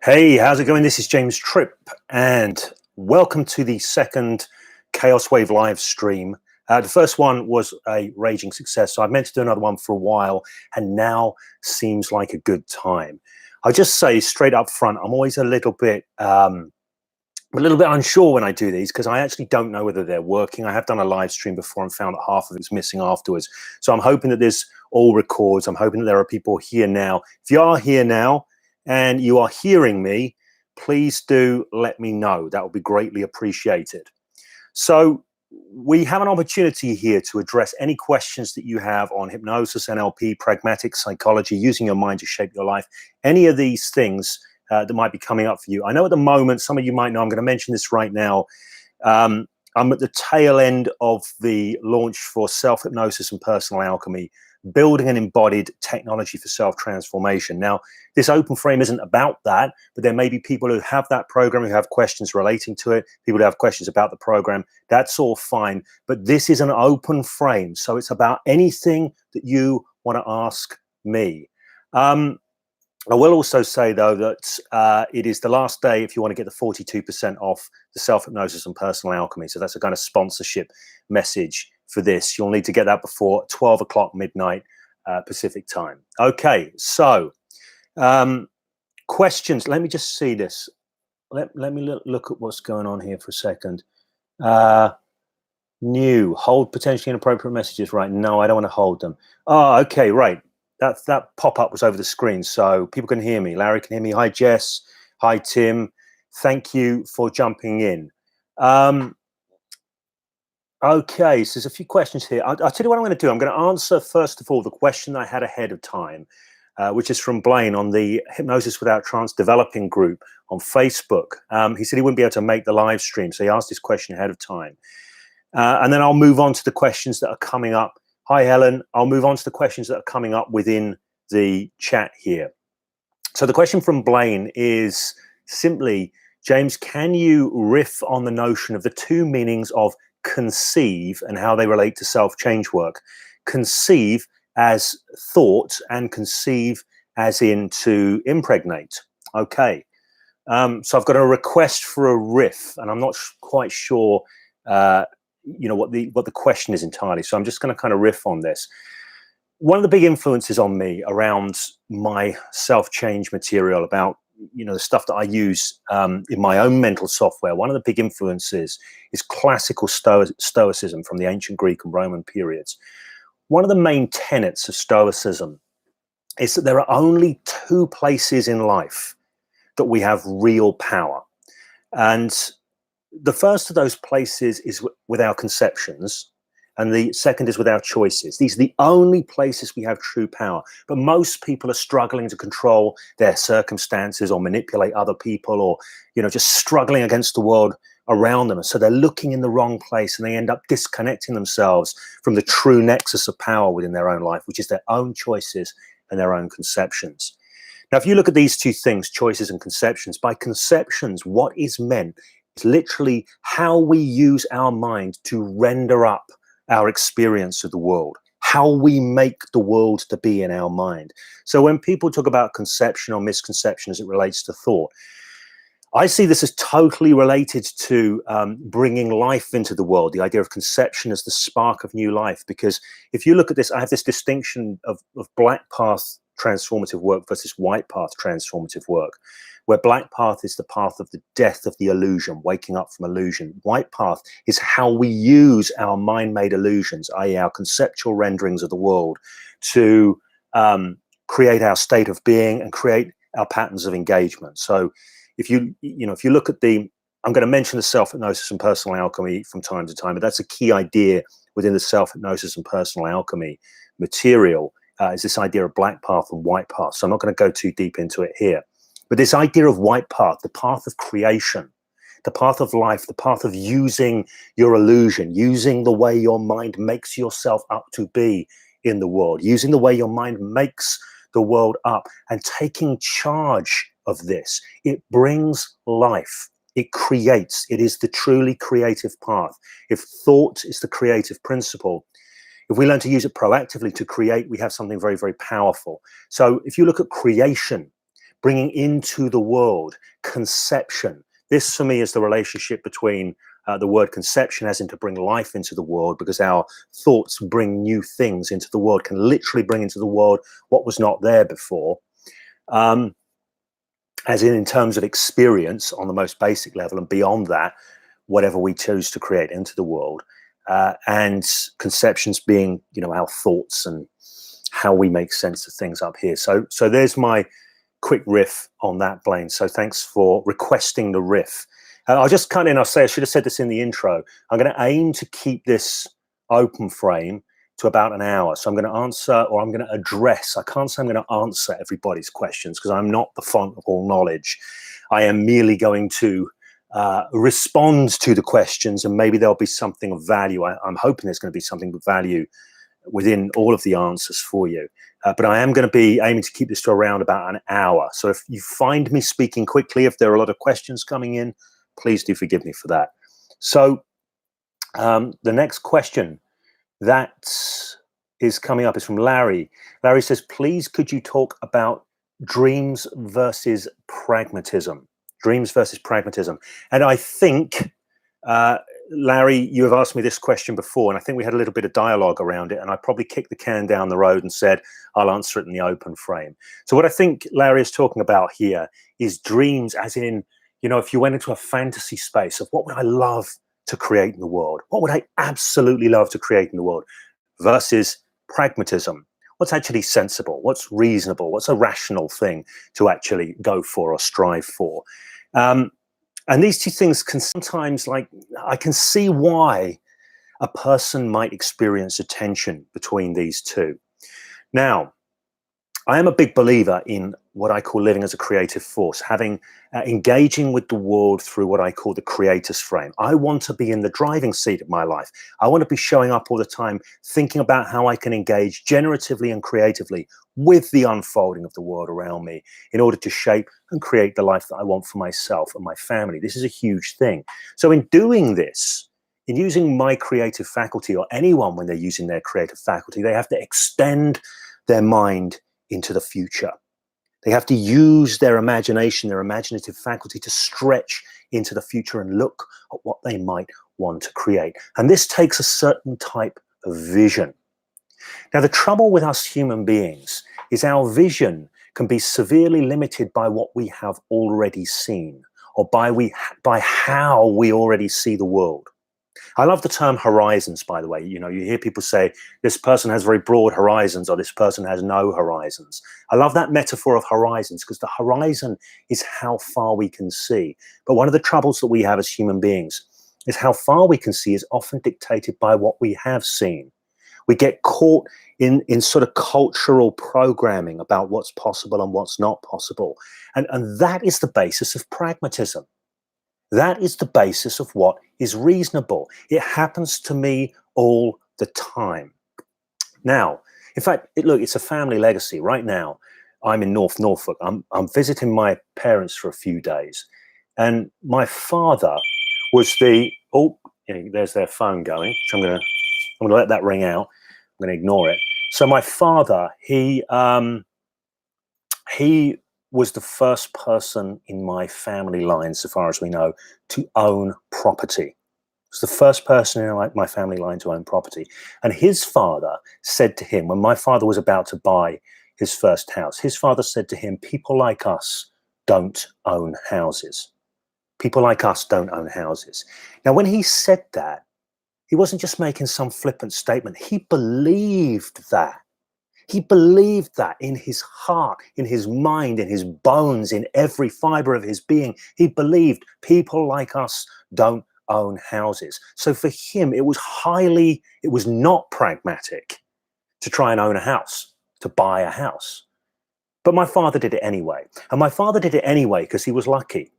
Hey, how's it going? This is James Tripp, and welcome to the second Chaos Wave live stream. The first one was a raging success, so I meant to do another one for a while, and now seems like a good time. I'll just say straight up front, I'm always a little bit unsure when I do these because I actually don't know whether they're working. I have done a live stream before and found that half of it's missing afterwards. So I'm hoping that this all records. I'm hoping that there are people here now. If you are here now and you are hearing me, please do let me know. That would be greatly appreciated. So we have an opportunity here to address any questions that you have on hypnosis, NLP, pragmatic psychology, using your mind to shape your life, any of these things that might be coming up for you. I know at the moment, some of you might know, I'm going to mention this right now. I'm at the tail end of the launch for self-hypnosis and personal alchemy, building an embodied technology for self-transformation. Now, this open frame isn't about that, but there may be people who have that program, who have questions relating to it, people who have questions about the program. That's all fine. But this is an open frame. So it's about anything that you want to ask me. I will also say, though, that it is the last day if you want to get the 42% off the self-hypnosis and personal alchemy. So that's a kind of sponsorship message for this. You'll need to get that before 12 o'clock midnight Pacific time. Okay, so questions. Let me just see this. Let me look at what's going on here for a second. New, hold potentially inappropriate messages. Right, no, I don't want to hold them. Oh, okay, right. That pop-up was over the screen, so people can hear me. Larry can hear me. Hi, Jess. Hi, Tim. Thank you for jumping in. Okay, so there's a few questions here. I'll tell you what I'm going to do. I'm going to answer, first of all, the question I had ahead of time, which is from Blaine on the Hypnosis Without Trance Developing Group on Facebook. He said he wouldn't be able to make the live stream, so he asked this question ahead of time. And then I'll move on to the questions that are coming up. Hi, Helen. I'll move on to the questions that are coming up within the chat here. So the question from Blaine is simply, James, can you riff on the notion of the two meanings of conceive and how they relate to self-change work? Conceive as thought and conceive as in to impregnate. Okay. So I've got a request for a riff, and I'm not quite sure what the question is entirely. So I'm just going to kind of riff on this. One of the big influences on me around my self-change material, about the stuff that I use in my own mental software, one of the big influences is classical Stoicism from the ancient Greek and Roman periods. One of the main tenets of Stoicism is that there are only two places in life that we have real power. And the first of those places is with our conceptions, and the second is with our choices. These are the only places we have true power. But most people are struggling to control their circumstances or manipulate other people, or just struggling against the world around them. So they're looking in the wrong place, and they end up disconnecting themselves from the true nexus of power within their own life, which is their own choices and their own conceptions. Now, if you look at these two things, choices and conceptions, by conceptions, what is meant is literally how we use our mind to render up our experience of the world, how we make the world to be in our mind. So when people talk about conception or misconception as it relates to thought, I see this as totally related to bringing life into the world, the idea of conception as the spark of new life. Because if you look at this, I have this distinction of black path transformative work versus white path transformative work, where black path is the path of the death of the illusion, waking up from illusion. White path is how we use our mind-made illusions, i.e. our conceptual renderings of the world, to create our state of being and create our patterns of engagement. So if you look at I'm going to mention the self-hypnosis and personal alchemy from time to time, but that's a key idea within the self-hypnosis and personal alchemy material, is this idea of black path and white path. So I'm not going to go too deep into it here. But this idea of white path, the path of creation, the path of life, the path of using your illusion, using the way your mind makes yourself up to be in the world, using the way your mind makes the world up, and taking charge of this. It brings life. It creates. It is the truly creative path. If thought is the creative principle, if we learn to use it proactively to create, we have something very, very powerful. So if you look at creation, bringing into the world, conception. This for me is the relationship between the word conception, as in to bring life into the world, because our thoughts bring new things into the world, can literally bring into the world what was not there before. As in terms of experience on the most basic level, and beyond that, whatever we choose to create into the world. And conceptions being, our thoughts and how we make sense of things up here. So there's my quick riff on that, Blaine. So thanks for requesting the riff. I'll just cut in. I should have said this in the intro. I'm going to aim to keep this open frame to about an hour. So I'm going to answer, or I'm going to address. I can't say I'm going to answer everybody's questions, because I'm not the font of all knowledge. I am merely going to respond to the questions, and maybe there'll be something of value. I'm hoping there's going to be something of value within all of the answers for you. But I am going to be aiming to keep this to around about an hour. So if you find me speaking quickly, if there are a lot of questions coming in, please do forgive me for that. So the next question that is coming up is from Larry. Larry says, please, could you talk about dreams versus pragmatism? Dreams versus pragmatism. And I think, Larry, you have asked me this question before, and I think we had a little bit of dialogue around it, and I probably kicked the can down the road and said, I'll answer it in the open frame. So what I think Larry is talking about here is dreams, as in, if you went into a fantasy space of what would I love to create in the world? What would I absolutely love to create in the world? Versus pragmatism. What's actually sensible? What's reasonable? What's a rational thing to actually go for or strive for? And these two things can sometimes, I can see why a person might experience a tension between these two. Now, I am a big believer in what I call living as a creative force, engaging with the world through what I call the creator's frame. I want to be in the driving seat of my life. I want to be showing up all the time, thinking about how I can engage generatively and creatively with the unfolding of the world around me in order to shape and create the life that I want for myself and my family. This is a huge thing. So in doing this, in using my creative faculty, or anyone when they're using their creative faculty, they have to extend their mind into the future. They have to use their imagination, their imaginative faculty, to stretch into the future and look at what they might want to create. And this takes a certain type of vision. Now, the trouble with us human beings is our vision can be severely limited by what we have already seen, or by how we already see the world. I love the term horizons, by the way. You hear people say, this person has very broad horizons, or this person has no horizons. I love that metaphor of horizons, because the horizon is how far we can see. But one of the troubles that we have as human beings is how far we can see is often dictated by what we have seen. We get caught in sort of cultural programming about what's possible and what's not possible. And that is the basis of pragmatism. That is the basis of what is reasonable. It happens to me all the time. Now, in fact, it's a family legacy. Right now, I'm in North Norfolk. I'm visiting my parents for a few days. And my father was there's their phone going, which I'm going to let that ring out. I'm going to ignore it. So my father, he was the first person in my family line, so far as we know, to own property. He was the first person in my family line to own property. And his father said to him, when my father was about to buy his first house, his father said to him, people like us don't own houses. People like us don't own houses. Now, when he said that, he wasn't just making some flippant statement. He believed that. He believed that in his heart, in his mind, in his bones, in every fiber of his being. He believed people like us don't own houses. So for him, it was not pragmatic to try and own a house, to buy a house. But my father did it anyway. And my father did it anyway because he was lucky.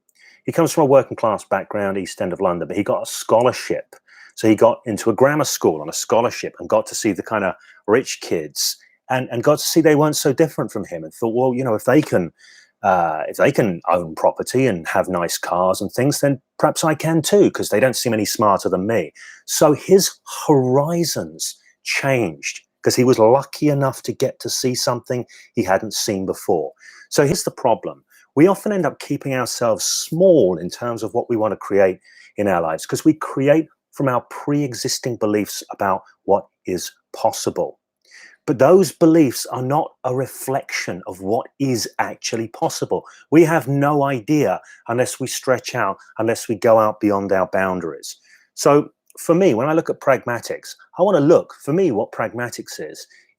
He comes from a working class background, East End of London, but he got a scholarship. So he got into a grammar school on a scholarship and got to see the kind of rich kids and got to see they weren't so different from him, and thought, well, if they can own property and have nice cars and things, then perhaps I can too, because they don't seem any smarter than me. So his horizons changed because he was lucky enough to get to see something he hadn't seen before. So here's the problem. we often end up keeping ourselves small in terms of what we want to create in our lives, because we create from our pre-existing beliefs about what is possible. But those beliefs are not a reflection of what is actually possible. We have no idea unless we stretch out, unless we go out beyond our boundaries. So for me, when I look at pragmatics, I want to look, for me, what pragmatics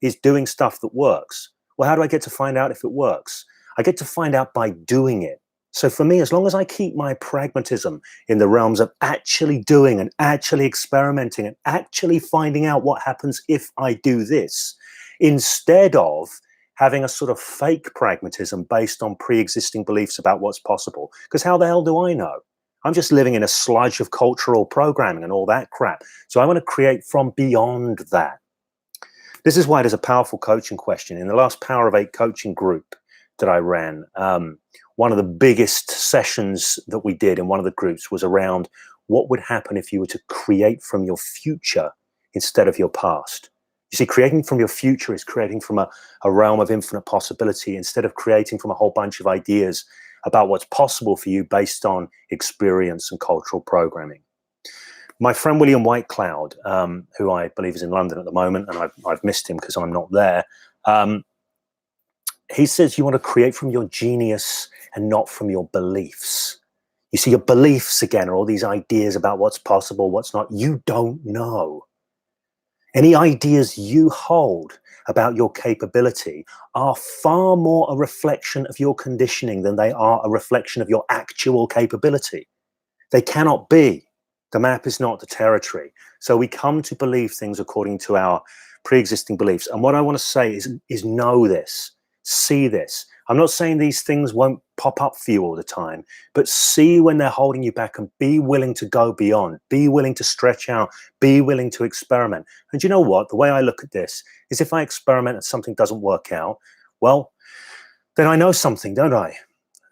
is doing stuff that works. Well, how do I get to find out if it works? I get to find out by doing it. So for me, as long as I keep my pragmatism in the realms of actually doing and actually experimenting and actually finding out what happens if I do this, instead of having a sort of fake pragmatism based on pre-existing beliefs about what's possible. Because how the hell do I know? I'm just living in a sludge of cultural programming and all that crap. So I want to create from beyond that. This is why there's a powerful coaching question. In the last Power of 8 coaching group that I ran, one of the biggest sessions that we did in one of the groups was around what would happen if you were to create from your future instead of your past. You see, creating from your future is creating from a realm of infinite possibility instead of creating from a whole bunch of ideas about what's possible for you based on experience and cultural programming. My friend William Whitecloud, who I believe is in London at the moment, and I've missed him because I'm not there, he says you want to create from your genius and not from your beliefs. You see, your beliefs, again, are all these ideas about what's possible, what's not. You don't know. Any ideas you hold about your capability are far more a reflection of your conditioning than they are a reflection of your actual capability. They cannot be. The map is not the territory. So we come to believe things according to our pre-existing beliefs. And what I want to say is know this, see this. I'm not saying these things won't pop up for you all the time, but see when they're holding you back and be willing to go beyond, be willing to stretch out, be willing to experiment. And you know what? The way I look at this is if I experiment and something doesn't work out, well, then I know something, don't I?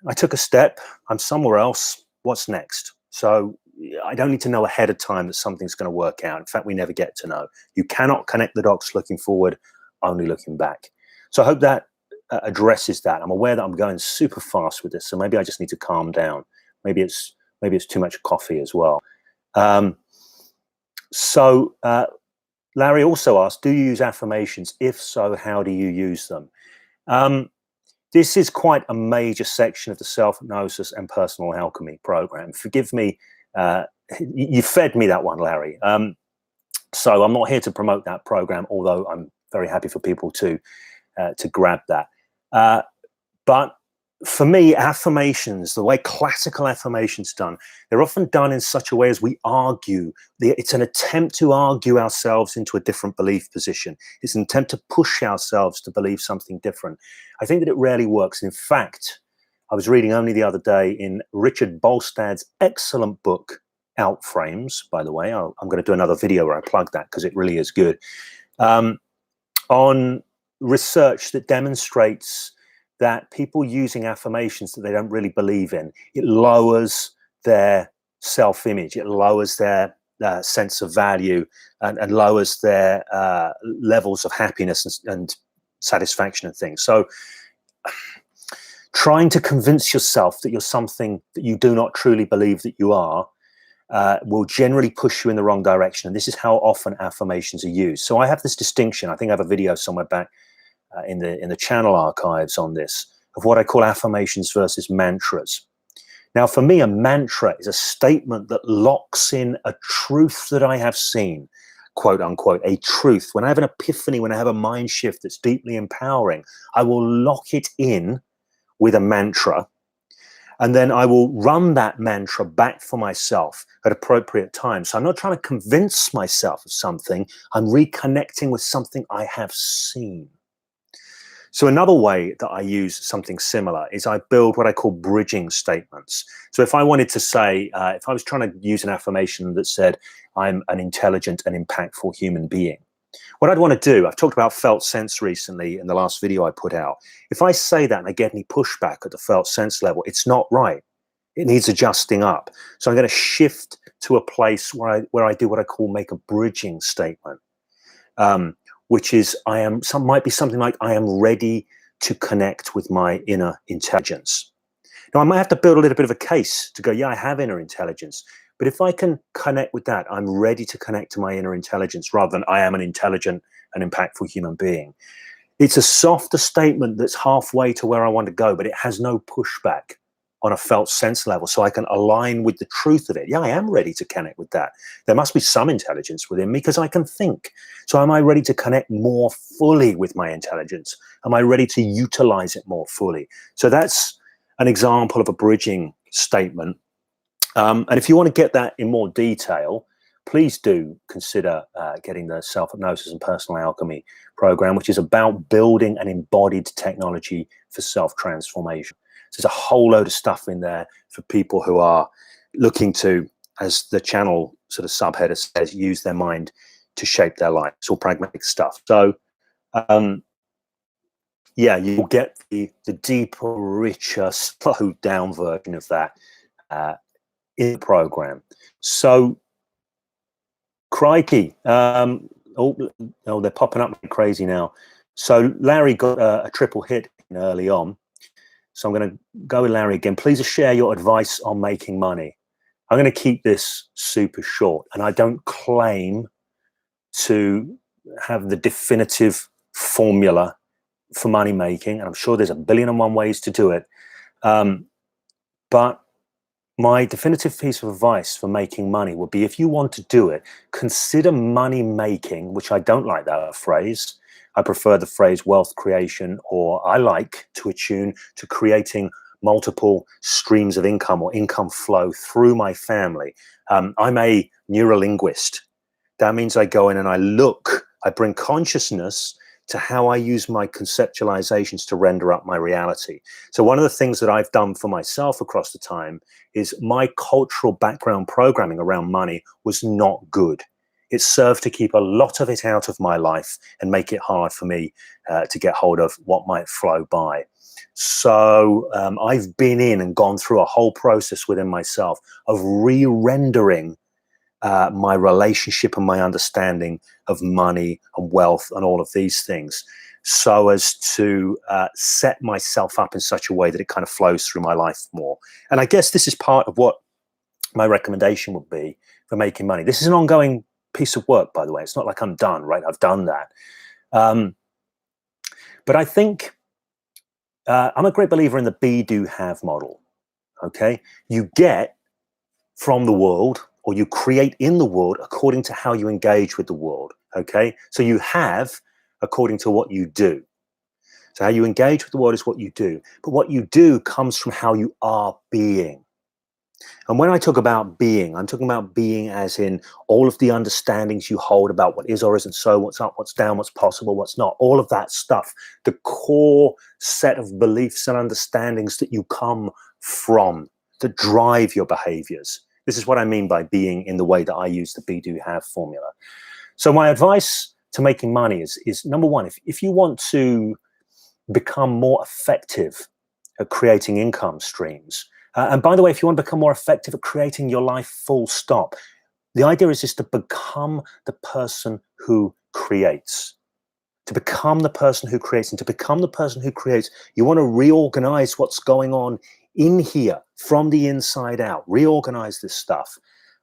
I took a step, I'm somewhere else, what's next? So I don't need to know ahead of time that something's going to work out. In fact, we never get to know. You cannot connect the dots looking forward, only looking back. So I hope that addresses that. I'm aware that I'm going super fast with this, so maybe I just need to calm down. Maybe it's too much coffee as well. Larry also asked, do you use affirmations? If so, how do you use them? This is quite a major section of the Self-Hypnosis and Personal Alchemy program. Forgive me, you fed me that one, Larry. So I'm not here to promote that program, although I'm very happy for people to grab that. But for me, affirmations, the way classical affirmations done, they're often done in such a way as we argue. It's an attempt to argue ourselves into a different belief position. It's an attempt to push ourselves to believe something different. I think that it rarely works. In fact, I was reading only the other day in Richard Bolstad's excellent book, Outframes, by the way. I'm going to do another video where I plug that because it really is good, on research that demonstrates that people using affirmations that they don't really believe in, it lowers their self-image, it lowers their sense of value, and lowers their levels of happiness and satisfaction and things. So trying to convince yourself that you're something that you do not truly believe that you are will generally push you in the wrong direction. And this is how often affirmations are used. So I have this distinction. I think I have a video somewhere back in the channel archives on this, of what I call affirmations versus mantras. Now, for me, a mantra is a statement that locks in a truth that I have seen, quote unquote, a truth. When I have an epiphany, when I have a mind shift that's deeply empowering, I will lock it in with a mantra. And then I will run that mantra back for myself at appropriate times. So I'm not trying to convince myself of something. I'm reconnecting with something I have seen. So another way that I use something similar is I build what I call bridging statements. So if I wanted to say, if I was trying to use an affirmation that said, I'm an intelligent and impactful human being, what I'd want to do, I've talked about felt sense recently in the last video I put out. If I say that and I get any pushback at the felt sense level, it's not right. It needs adjusting up. So I'm going to shift to a place where I do what I call make a bridging statement. Which is might be something like, I am ready to connect with my inner intelligence. Now, I might have to build a little bit of a case to go, yeah, I have inner intelligence. But if I can connect with that, I'm ready to connect to my inner intelligence rather than I am an intelligent and impactful human being. It's a softer statement that's halfway to where I want to go, but it has no pushback on a felt sense level. So I can align with the truth of it. Yeah, I am ready to connect with that. There must be some intelligence within me because I can think. So am I ready to connect more fully with my intelligence? Am I ready to utilize it more fully? So that's an example of a bridging statement. And if you want to get that in more detail, please do consider getting the Self-Hypnosis and Personal Alchemy program, which is about building an embodied technology for self-transformation. So there's a whole load of stuff in there for people who are looking to, as the channel sort of subheader says, use their mind to shape their life. It's all pragmatic stuff. So, yeah, you'll get the deeper, richer, slowed down version of that in the program. So, crikey. Oh, they're popping up like crazy now. So Larry got a triple hit early on. So I'm going to go with Larry again. Please share your advice on making money. I'm going to keep this super short, and I don't claim to have the definitive formula for money making, and I'm sure there's 1,000,001 ways to do it. But my definitive piece of advice for making money would be, if you want to do it, consider money making, which I don't like that phrase. I prefer the phrase wealth creation, or I like to attune to creating multiple streams of income or income flow through my family. I'm a neurolinguist. That means I go in and I bring consciousness to how I use my conceptualizations to render up my reality. So one of the things that I've done for myself across the time is my cultural background programming around money was not good. It served to keep a lot of it out of my life and make it hard for me to get hold of what might flow by. So I've been in and gone through a whole process within myself of re-rendering my relationship and my understanding of money and wealth and all of these things, so as to set myself up in such a way that it kind of flows through my life more. And I guess this is part of what my recommendation would be for making money. This is an ongoing piece of work, by the way. It's not like I'm done, right? I've done that. But I think I'm a great believer in the be, do, have model. Okay? You get from the world, or you create in the world according to how you engage with the world. Okay? So you have according to what you do. So how you engage with the world is what you do. But what you do comes from how you are being. And when I talk about being, I'm talking about being as in all of the understandings you hold about what is or isn't so, what's up, what's down, what's possible, what's not, all of that stuff, the core set of beliefs and understandings that you come from, that drive your behaviors. This is what I mean by being in the way that I use the be, do, have formula. So my advice to making money is number one, if you want to become more effective at creating income streams, and by the way, if you want to become more effective at creating your life full stop, the idea is just to become the person who creates. To become the person who creates, and to become the person who creates, you want to reorganize what's going on in here from the inside out, reorganize this stuff.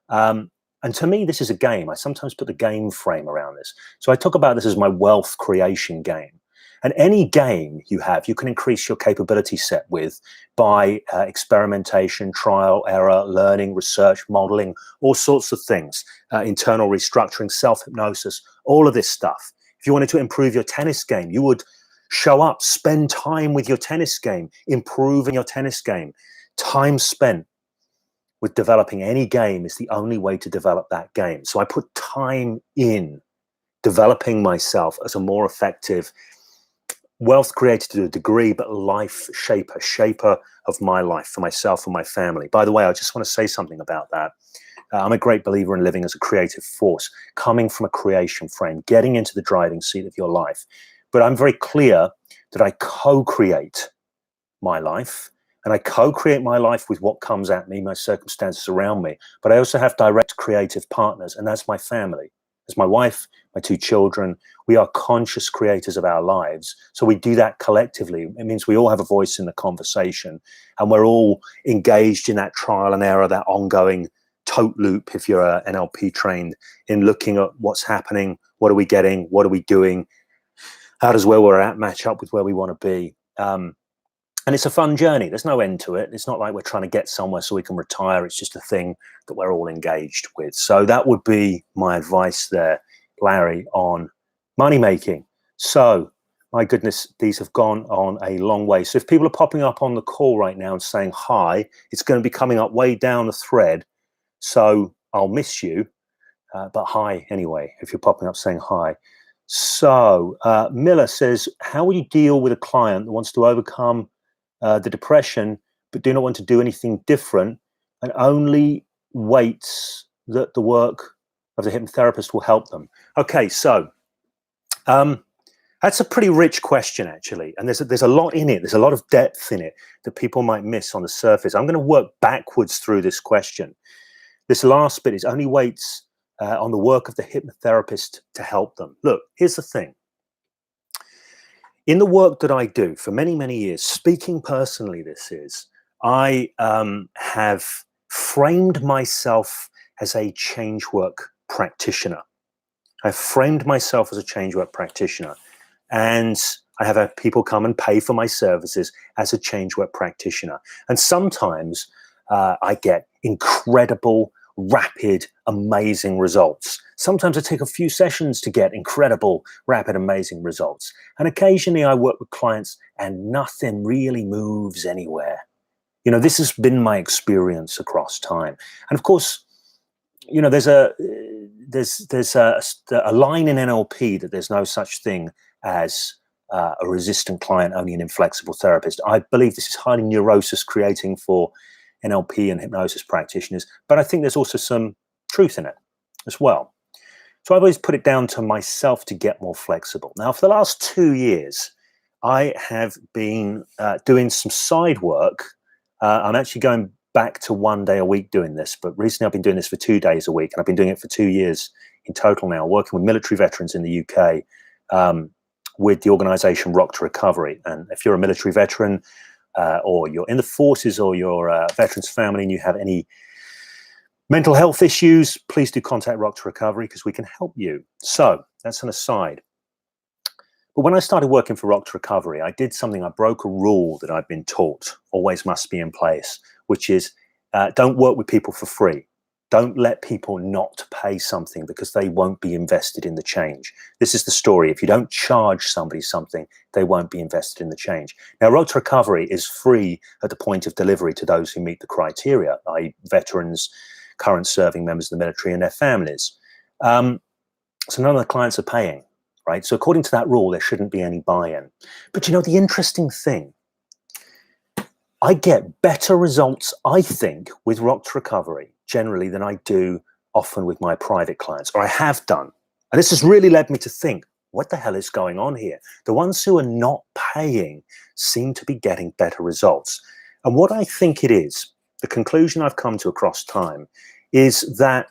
And to me, this is a game. I sometimes put the game frame around this. So I talk about this as my wealth creation game. And any game you have, you can increase your capability set with by experimentation, trial, error, learning, research, modeling, all sorts of things, internal restructuring, self-hypnosis, all of this stuff. If you wanted to improve your tennis game, you would show up, spend time with your tennis game, improve in your tennis game. Time spent with developing any game is the only way to develop that game. So I put time in developing myself as a more effective, wealth creator to a degree, but life shaper of my life for myself and my family. By the way, I just want to say something about that. I'm a great believer in living as a creative force, coming from a creation frame, getting into the driving seat of your life. But I'm very clear that I co-create my life, and I co-create my life with what comes at me, my circumstances around me. But I also have direct creative partners, and that's my family. There's my wife, my 2 children. We are conscious creators of our lives. So we do that collectively. It means we all have a voice in the conversation, and we're all engaged in that trial and error, that ongoing tote loop, if you're NLP trained, in looking at what's happening, what are we getting, what are we doing, how does where we're at match up with where we want to be. And it's a fun journey. There's no end to it. It's not like we're trying to get somewhere so we can retire. It's just a thing that we're all engaged with. So that would be my advice there, Larry, on money making. So, my goodness, these have gone on a long way. So if people are popping up on the call right now and saying hi, it's going to be coming up way down the thread. So I'll miss you, but hi anyway, if you're popping up saying hi. So Miller says, how will you deal with a client that wants to overcome the depression, but do not want to do anything different and only waits that the work of the hypnotherapist will help them? Okay, so that's a pretty rich question, actually. And there's a lot in it. There's a lot of depth in it that people might miss on the surface. I'm going to work backwards through this question. This last bit is only waits on the work of the hypnotherapist to help them. Look, here's the thing. In the work that I do for many, many years, speaking personally, I have framed myself as a change work practitioner. I've framed myself as a change work practitioner. And I have had people come and pay for my services as a change work practitioner. And sometimes I get incredible, rapid, amazing results. Sometimes I take a few sessions to get incredible, rapid, amazing results. And occasionally I work with clients and nothing really moves anywhere. You know, this has been my experience across time. And of course, you know, there's a line in NLP that there's no such thing as a resistant client, only an inflexible therapist. I believe this is highly neurosis creating for NLP and hypnosis practitioners, but I think there's also some truth in it as well. So I've always put it down to myself to get more flexible. Now, for the last 2 years, I have been doing some side work. I'm actually going back to 1 day a week doing this, but recently I've been doing this for 2 days a week, and I've been doing it for 2 years in total now, working with military veterans in the UK with the organization Rock to Recovery. And if you're a military veteran, or you're in the forces, or you're a veteran's family and you have any mental health issues, please do contact Rock to Recovery because we can help you. So that's an aside. But when I started working for Rock to Recovery, I did something. I broke a rule that I've been taught always must be in place, which is don't work with people for free. Don't let people not pay something because they won't be invested in the change. This is the story. If you don't charge somebody something, they won't be invested in the change. Now, Road to Recovery is free at the point of delivery to those who meet the criteria, i.e. veterans, current serving members of the military and their families. So none of the clients are paying, right? So according to that rule, there shouldn't be any buy-in. But you know, the interesting thing, I get better results, I think, with Rock to Recovery generally than I do often with my private clients, or I have done. And this has really led me to think, what the hell is going on here? The ones who are not paying seem to be getting better results. And what I think it is, the conclusion I've come to across time, is that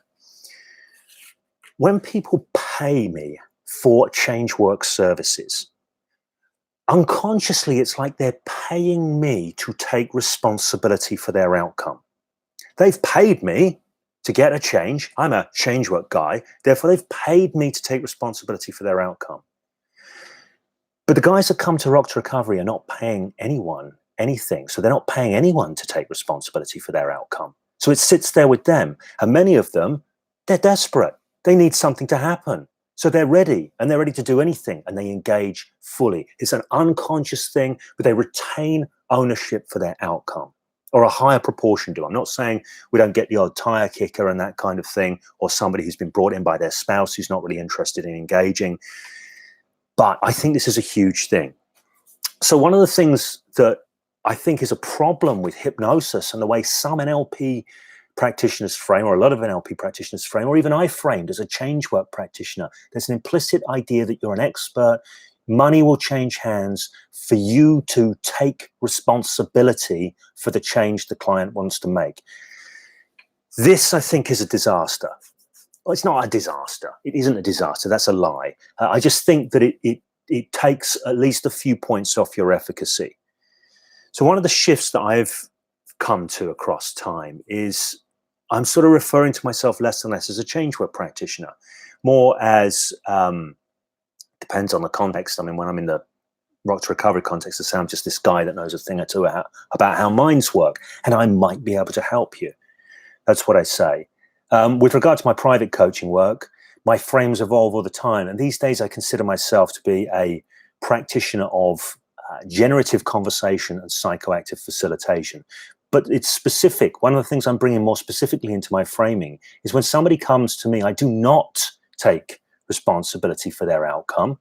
when people pay me for change work services, unconsciously, it's like they're paying me to take responsibility for their outcome. They've paid me to get a change. I'm a change work guy. Therefore, they've paid me to take responsibility for their outcome. But the guys that come to Rock to Recovery are not paying anyone anything. So they're not paying anyone to take responsibility for their outcome. So it sits there with them. And many of them, they're desperate. They need something to happen. So they're ready, and they're ready to do anything, and they engage fully. It's an unconscious thing, but they retain ownership for their outcome, or a higher proportion do. I'm not saying we don't get the odd tire kicker and that kind of thing, or somebody who's been brought in by their spouse who's not really interested in engaging. But I think this is a huge thing. So one of the things that I think is a problem with hypnosis and the way some NLP practitioners frame, or a lot of NLP practitioners frame, or even I framed as a change work practitioner, there's an implicit idea that you're an expert. Money will change hands for you to take responsibility for the change the client wants to make. This, I think, is a disaster. Well, it's not a disaster. It isn't a disaster. That's a lie. I just think that it takes at least a few points off your efficacy. So one of the shifts that I've come to across time is I'm sort of referring to myself less and less as a change work practitioner, more as depends on the context. I mean, when I'm in the rock to recovery context, I say I'm just this guy that knows a thing or two about how minds work, and I might be able to help you. That's what I say. With regard to my private coaching work, my frames evolve all the time. And these days I consider myself to be a practitioner of generative conversation and psychoactive facilitation. But it's specific. One of the things I'm bringing more specifically into my framing is when somebody comes to me, I do not take responsibility for their outcome.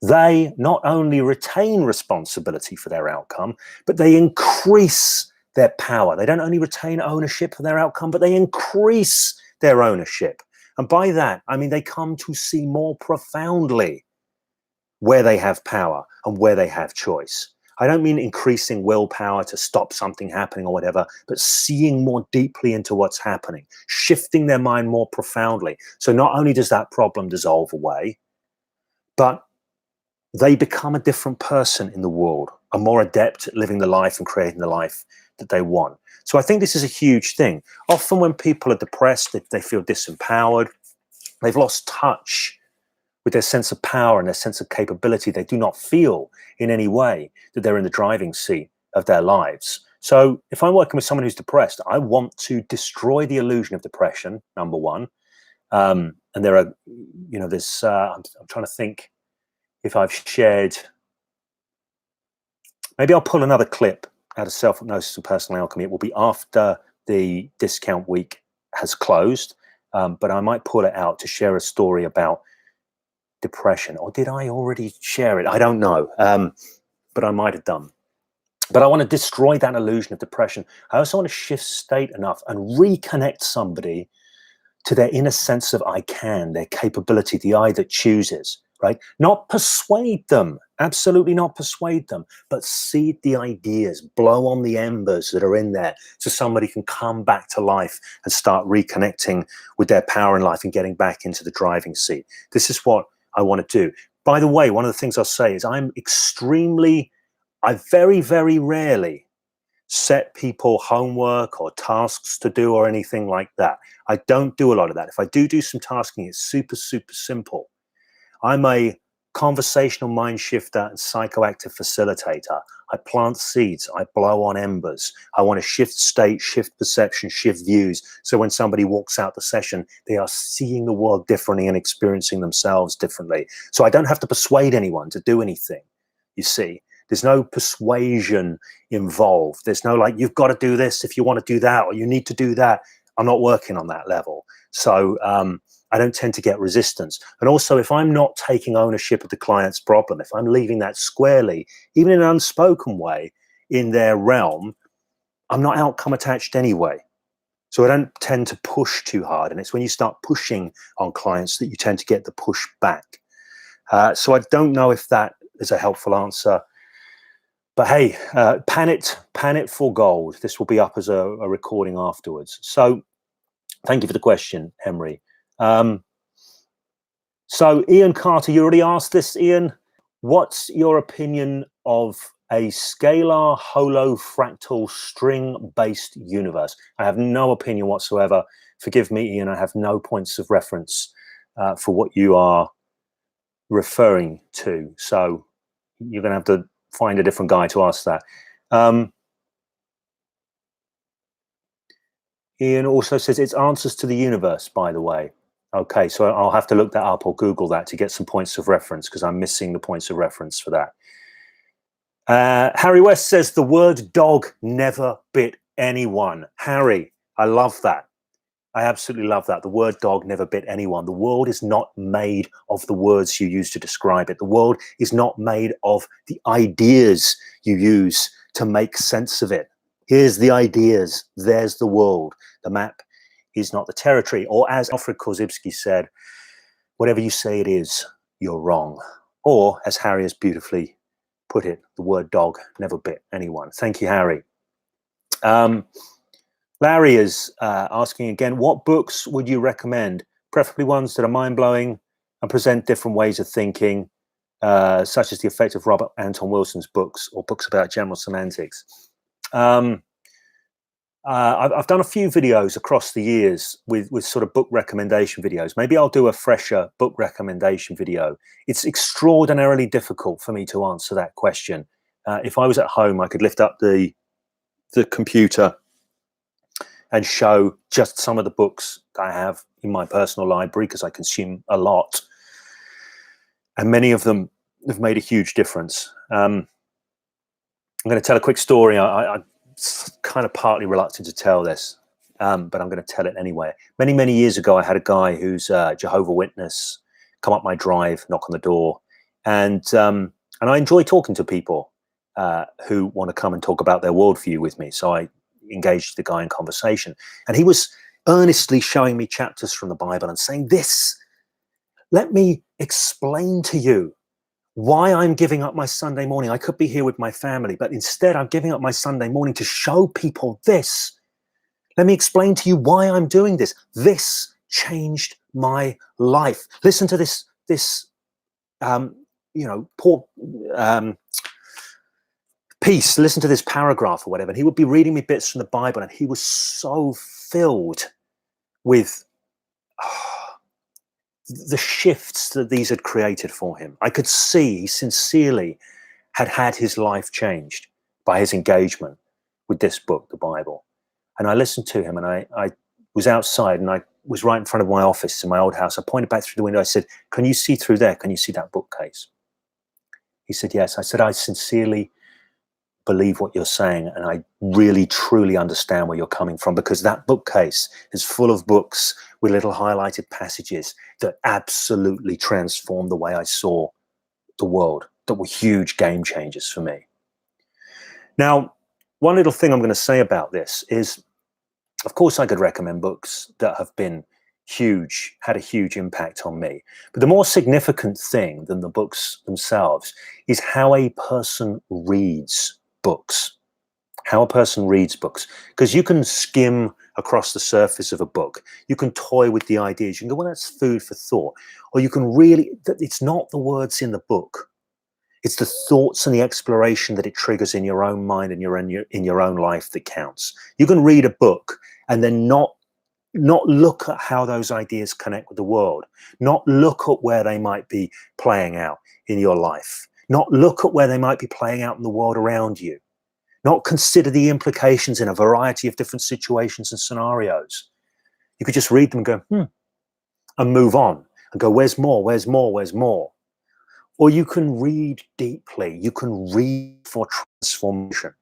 They not only retain responsibility for their outcome, but they increase their power. They don't only retain ownership of their outcome, but they increase their ownership. And by that, I mean they come to see more profoundly where they have power and where they have choice. I don't mean increasing willpower to stop something happening or whatever, but seeing more deeply into what's happening, shifting their mind more profoundly. So not only does that problem dissolve away, but they become a different person in the world, a more adept at living the life and creating the life that they want. So I think this is a huge thing. Often when people are depressed, they feel disempowered. They've lost touch with their sense of power and their sense of capability. They do not feel in any way that they're in the driving seat of their lives. So if I'm working with someone who's depressed, I want to destroy the illusion of depression, number one. And there are, there's, I'm trying to think if I've shared, maybe I'll pull another clip out of Self-Hypnosis and Personal Alchemy. It will be after the discount week has closed, but I might pull it out to share a story about depression. Or did I already share it? I don't know, but I might have done. But I want to destroy that illusion of depression. I also want to shift state enough and reconnect somebody to their inner sense of I can, their capability, the I that chooses, right? Not persuade them, absolutely not persuade them, but seed the ideas, blow on the embers that are in there so somebody can come back to life and start reconnecting with their power in life and getting back into the driving seat. This is what I want to do. By the way, one of the things I'll say is I very, very rarely set people homework or tasks to do or anything like that. I don't do a lot of that. If I do some tasking, it's super, super simple. I'm a conversational mind shifter and psychoactive facilitator. I plant seeds. I blow on embers. I want to shift state, shift perception, shift views. So when somebody walks out the session, they are seeing the world differently and experiencing themselves differently. So I don't have to persuade anyone to do anything, you see. There's no persuasion involved. There's no like, you've got to do this if you want to do that, or you need to do that. I'm not working on that level. So I don't tend to get resistance. And also, if I'm not taking ownership of the client's problem, if I'm leaving that squarely, even in an unspoken way, in their realm, I'm not outcome attached anyway. So I don't tend to push too hard. And it's when you start pushing on clients that you tend to get the push back. So I don't know if that is a helpful answer. But hey, pan it for gold. This will be up as a recording afterwards. So thank you for the question, Emery. So Ian Carter, you already asked this, Ian. What's your opinion of a scalar holofractal string-based universe? I have no opinion whatsoever. Forgive me, Ian, I have no points of reference for what you are referring to. So you're going to have to find a different guy to ask that. Ian also says it's answers to the universe, by the way. Okay, so I'll have to look that up or Google that to get some points of reference because I'm missing the points of reference for that. Harry West says the word dog never bit anyone. Harry, I love that. I absolutely love that. The word dog never bit anyone. The world is not made of the words you use to describe it. The world is not made of the ideas you use to make sense of it. Here's the ideas. There's the world. The map is not the territory. Or as Alfred Korzybski said, whatever you say it is, you're wrong. Or as Harry has beautifully put it, the word dog never bit anyone. Thank you, Harry. Larry is asking again, what books would you recommend preferably ones that are mind-blowing and present different ways of thinking, such as the effect of Robert Anton Wilson's books or books about general semantics. I've done a few videos across the years with sort of book recommendation videos. Maybe I'll do a fresher book recommendation video. It's extraordinarily difficult for me to answer that question. If I was at home, I could lift up the computer and show just some of the books that I have in my personal library, because I consume a lot. And many of them have made a huge difference. I'm going to tell a quick story. I'm kind of partly reluctant to tell this, but I'm going to tell it anyway. Many, many years ago, I had a guy who's a Jehovah's Witness come up my drive, knock on the door. And I enjoy talking to people who want to come and talk about their worldview with me. So I engaged the guy in conversation. And he was earnestly showing me chapters from the Bible and saying, let me explain to you why I'm giving up my Sunday morning. I could be here with my family, but instead I'm giving up my Sunday morning to show people this. Let me explain to you why I'm doing this. This changed my life. Listen to this piece, listen to this paragraph or whatever. And he would be reading me bits from the Bible, and he was so filled with the shifts that these had created for him. I could see he sincerely had his life changed by his engagement with this book, the Bible. And I listened to him, and I was outside, and I was right in front of my office in my old house. I pointed back through the window. I said, "Can you see through there? Can you see that bookcase?" He said, "Yes." I said, "I sincerely believe what you're saying, and I really truly understand where you're coming from, because that bookcase is full of books with little highlighted passages that absolutely transformed the way I saw the world, that were huge game changers for me." Now, one little thing I'm going to say about this is, of course, I could recommend books that have been huge, had a huge impact on me. But the more significant thing than the books themselves is how a person reads books. How a person reads books. Because you can skim across the surface of a book. You can toy with the ideas. You can go, well, that's food for thought. Or you can really, it's not the words in the book. It's the thoughts and the exploration that it triggers in your own mind and in your own life that counts. You can read a book and then not look at how those ideas connect with the world, not look at where they might be playing out in your life, not look at where they might be playing out in the world around you, not consider the implications in a variety of different situations and scenarios. You could just read them and go, and move on and go, where's more, where's more, where's more? Or you can read deeply. You can read for transformation.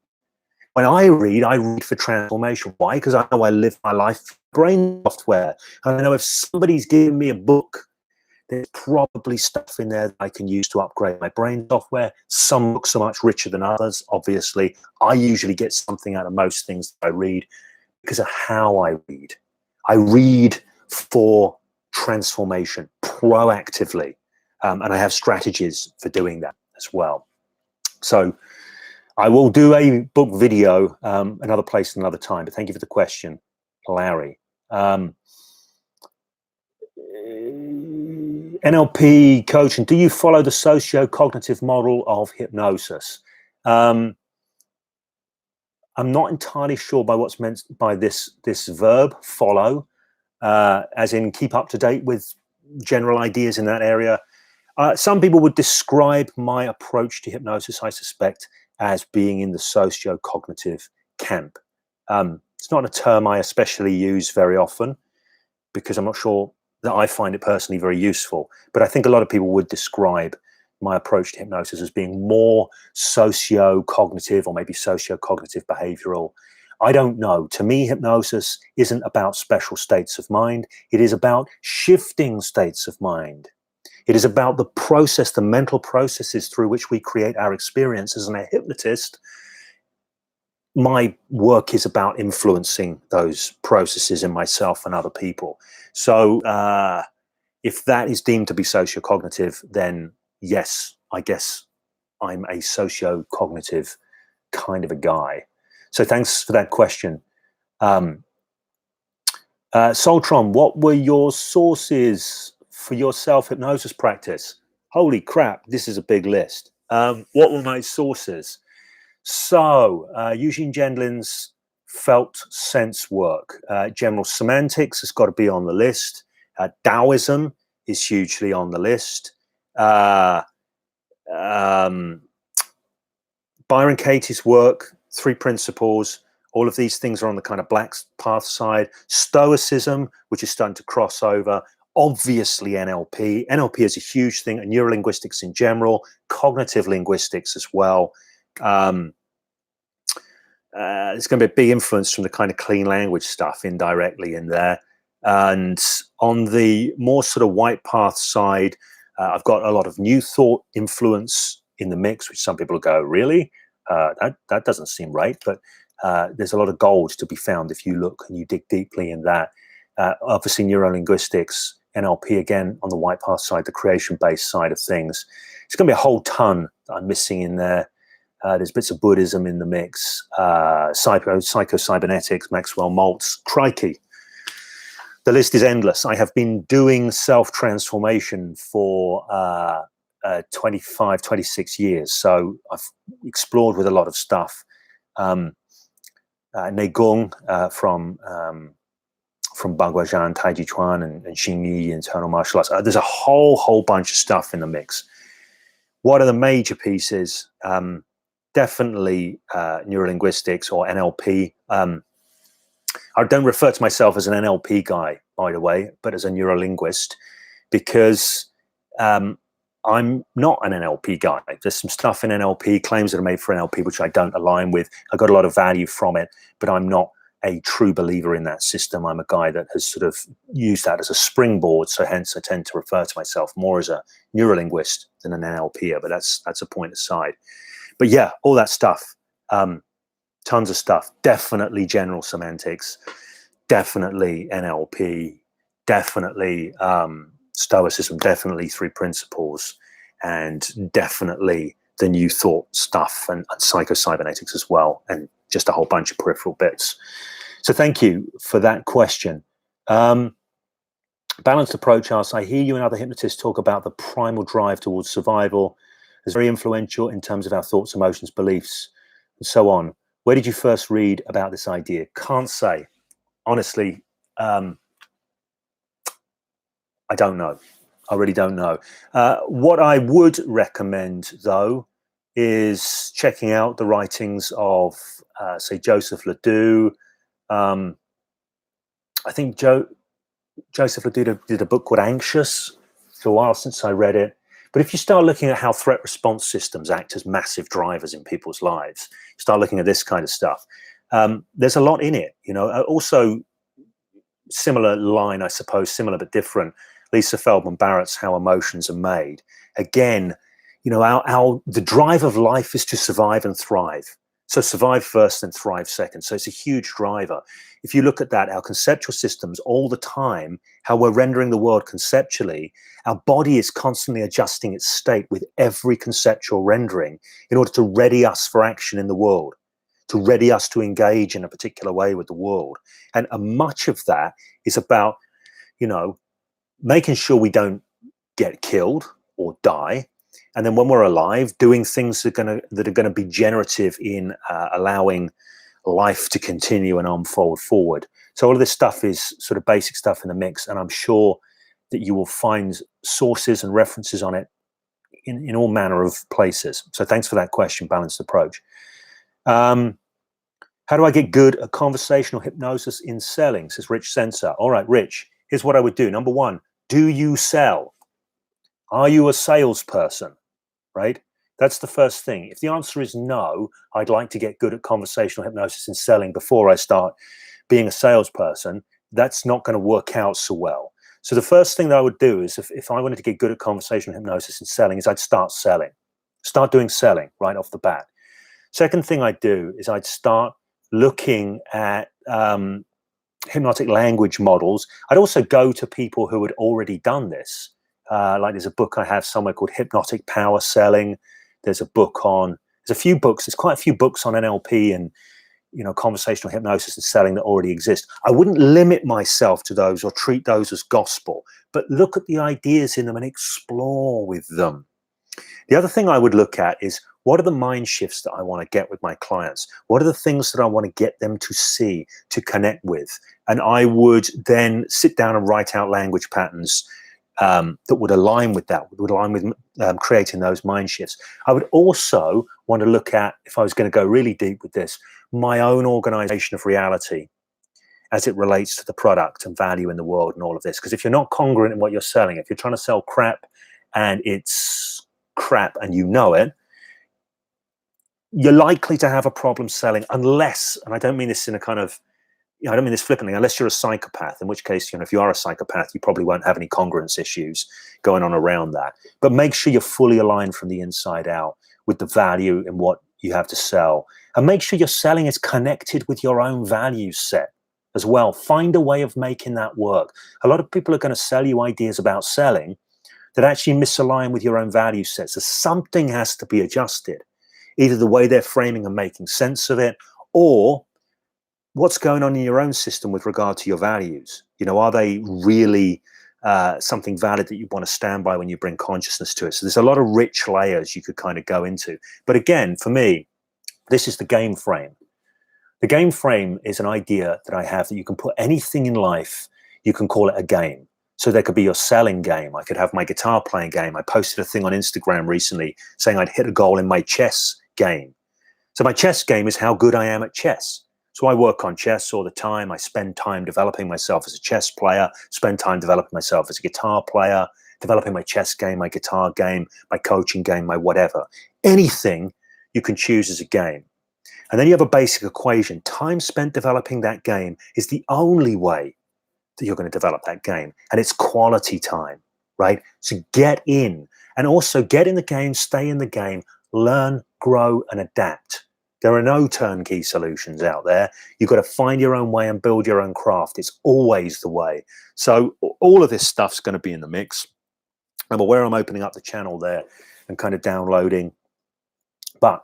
When I read for transformation. Why? Because I know I live my life brain software. And I know if somebody's giving me a book, there's probably stuff in there that I can use to upgrade my brain software. Some books are much richer than others, obviously. I usually get something out of most things that I read because of how I read. I read for transformation proactively. And I have strategies for doing that as well. So I will do a book video another place, another time. But thank you for the question, Larry. NLP coaching. Do you follow the socio-cognitive model of hypnosis? I'm not entirely sure by what's meant by this verb, follow, as in keep up to date with general ideas in that area. Some people would describe my approach to hypnosis, I suspect, as being in the socio-cognitive camp. It's not a term I especially use very often because I'm not sure that I find it personally very useful. But I think a lot of people would describe my approach to hypnosis as being more socio-cognitive or maybe socio-cognitive behavioral. I don't know. To me, hypnosis isn't about special states of mind. It is about shifting states of mind. It is about the process, the mental processes through which we create our experiences. And a hypnotist, my work is about influencing those processes in myself and other people. So if that is deemed to be socio-cognitive, then yes, I guess I'm a socio-cognitive kind of a guy. So thanks for that question. Soltron, what were your sources for your self-hypnosis practice? Holy crap, this is a big list. What were my sources? So, Eugene Gendlin's felt sense work. General semantics has got to be on the list. Taoism is hugely on the list. Byron Katie's work, Three Principles, all of these things are on the kind of black path side. Stoicism, which is starting to cross over. Obviously, NLP. NLP is a huge thing, and neurolinguistics in general, cognitive linguistics as well. There's going to be a big influence from the kind of clean language stuff indirectly in there. And on the more sort of white path side, I've got a lot of new thought influence in the mix, which some people go, really? That doesn't seem right. But there's a lot of gold to be found if you look and you dig deeply in that. Obviously, neurolinguistics, NLP, again, on the white path side, the creation-based side of things. It's going to be a whole ton that I'm missing in there. There's bits of Buddhism in the mix, psycho-cybernetics, Maxwell Maltz, crikey. The list is endless. I have been doing self-transformation for 25, 26 years. So I've explored with a lot of stuff. Neigong from Baguazhang, Taiji Chuan, and Xingyi, internal martial arts. There's a whole bunch of stuff in the mix. What are the major pieces? Definitely neurolinguistics or NLP. I don't refer to myself as an NLP guy, by the way, but as a neurolinguist, because I'm not an NLP guy. There's some stuff in NLP, claims that are made for NLP, which I don't align with. I got a lot of value from it, but I'm not a true believer in that system. I'm a guy that has sort of used that as a springboard, so hence I tend to refer to myself more as a neurolinguist than an NLPer, but that's a point aside. But yeah, all that stuff, tons of stuff, definitely general semantics, definitely NLP, definitely Stoicism, definitely Three Principles, and definitely the new thought stuff and psycho-cybernetics as well, and just a whole bunch of peripheral bits. So thank you for that question. Balanced approach asks, I hear you and other hypnotists talk about the primal drive towards survival as very influential in terms of our thoughts, emotions, beliefs, and so on. Where did you first read about this idea? Can't say. Honestly, I don't know. I really don't know. What I would recommend, though, is checking out the writings of, say, Joseph Ledoux. I think Joseph Ledoux did a book called Anxious. It's a while since I read it. But if you start looking at how threat response systems act as massive drivers in people's lives, start looking at this kind of stuff, there's a lot in it. You know, also similar line, I suppose, similar but different. Lisa Feldman Barrett's How Emotions Are Made. Again, you know, the drive of life is to survive and thrive. So survive first and thrive second. So it's a huge driver. If you look at that, our conceptual systems all the time, how we're rendering the world conceptually, our body is constantly adjusting its state with every conceptual rendering in order to ready us for action in the world, to ready us to engage in a particular way with the world. And much of that is about, you know, making sure we don't get killed or die. And then when we're alive, doing things that are gonna be generative in allowing life to continue and unfold forward. So all of this stuff is sort of basic stuff in the mix, and I'm sure that you will find sources and references on it in all manner of places. So thanks for that question, Balanced Approach. How do I get good at conversational hypnosis in selling, says Rich Sensor. All right, Rich, here's what I would do. Number one, do you sell? Are you a salesperson? Right? That's the first thing. If the answer is no, I'd like to get good at conversational hypnosis and selling before I start being a salesperson, that's not going to work out so well. So the first thing that I would do is if I wanted to get good at conversational hypnosis and selling is I'd start selling. Start doing selling right off the bat. Second thing I'd do is I'd start looking at hypnotic language models. I'd also go to people who had already done this. Like there's a book I have somewhere called Hypnotic Power Selling. There's a book on, there's a few books, there's quite a few books on NLP and conversational hypnosis and selling that already exist. I wouldn't limit myself to those or treat those as gospel, but look at the ideas in them and explore with them. The other thing I would look at is, what are the mind shifts that I want to get with my clients? What are the things that I want to get them to see, to connect with? And I would then sit down and write out language patterns that would align with that, would align with creating those mind shifts. I would also want to look at, if I was going to go really deep with this, my own organization of reality as it relates to the product and value in the world and all of this. Because if you're not congruent in what you're selling, if you're trying to sell crap and it's crap and you know it, you're likely to have a problem selling, unless, and I don't mean this in a kind of, I don't mean this flippantly, unless you're a psychopath, in which case, if you are a psychopath, you probably won't have any congruence issues going on around that. But make sure you're fully aligned from the inside out with the value in what you have to sell. And make sure your selling is connected with your own value set as well. Find a way of making that work. A lot of people are going to sell you ideas about selling that actually misalign with your own value set. So something has to be adjusted. Either the way they're framing and making sense of it, or what's going on in your own system with regard to your values. Are they really something valid that you want to stand by when you bring consciousness to it? So there's a lot of rich layers you could kind of go into. But again, for me, this is the game frame. The game frame is an idea that I have that you can put anything in life, you can call it a game. So there could be your selling game. I could have my guitar playing game. I posted a thing on Instagram recently saying I'd hit a goal in my chess game. So my chess game is how good I am at chess. So I work on chess all the time. I spend time developing myself as a chess player, spend time developing myself as a guitar player, developing my chess game, my guitar game, my coaching game, my whatever. Anything you can choose as a game. And then you have a basic equation. Time spent developing that game is the only way that you're going to develop that game. And it's quality time, right? So get in, and also get in the game, stay in the game, learn, grow, and adapt. There are no turnkey solutions out there. You've got to find your own way and build your own craft. It's always the way. So all of this stuff's going to be in the mix. I'm aware I'm opening up the channel there and kind of downloading, but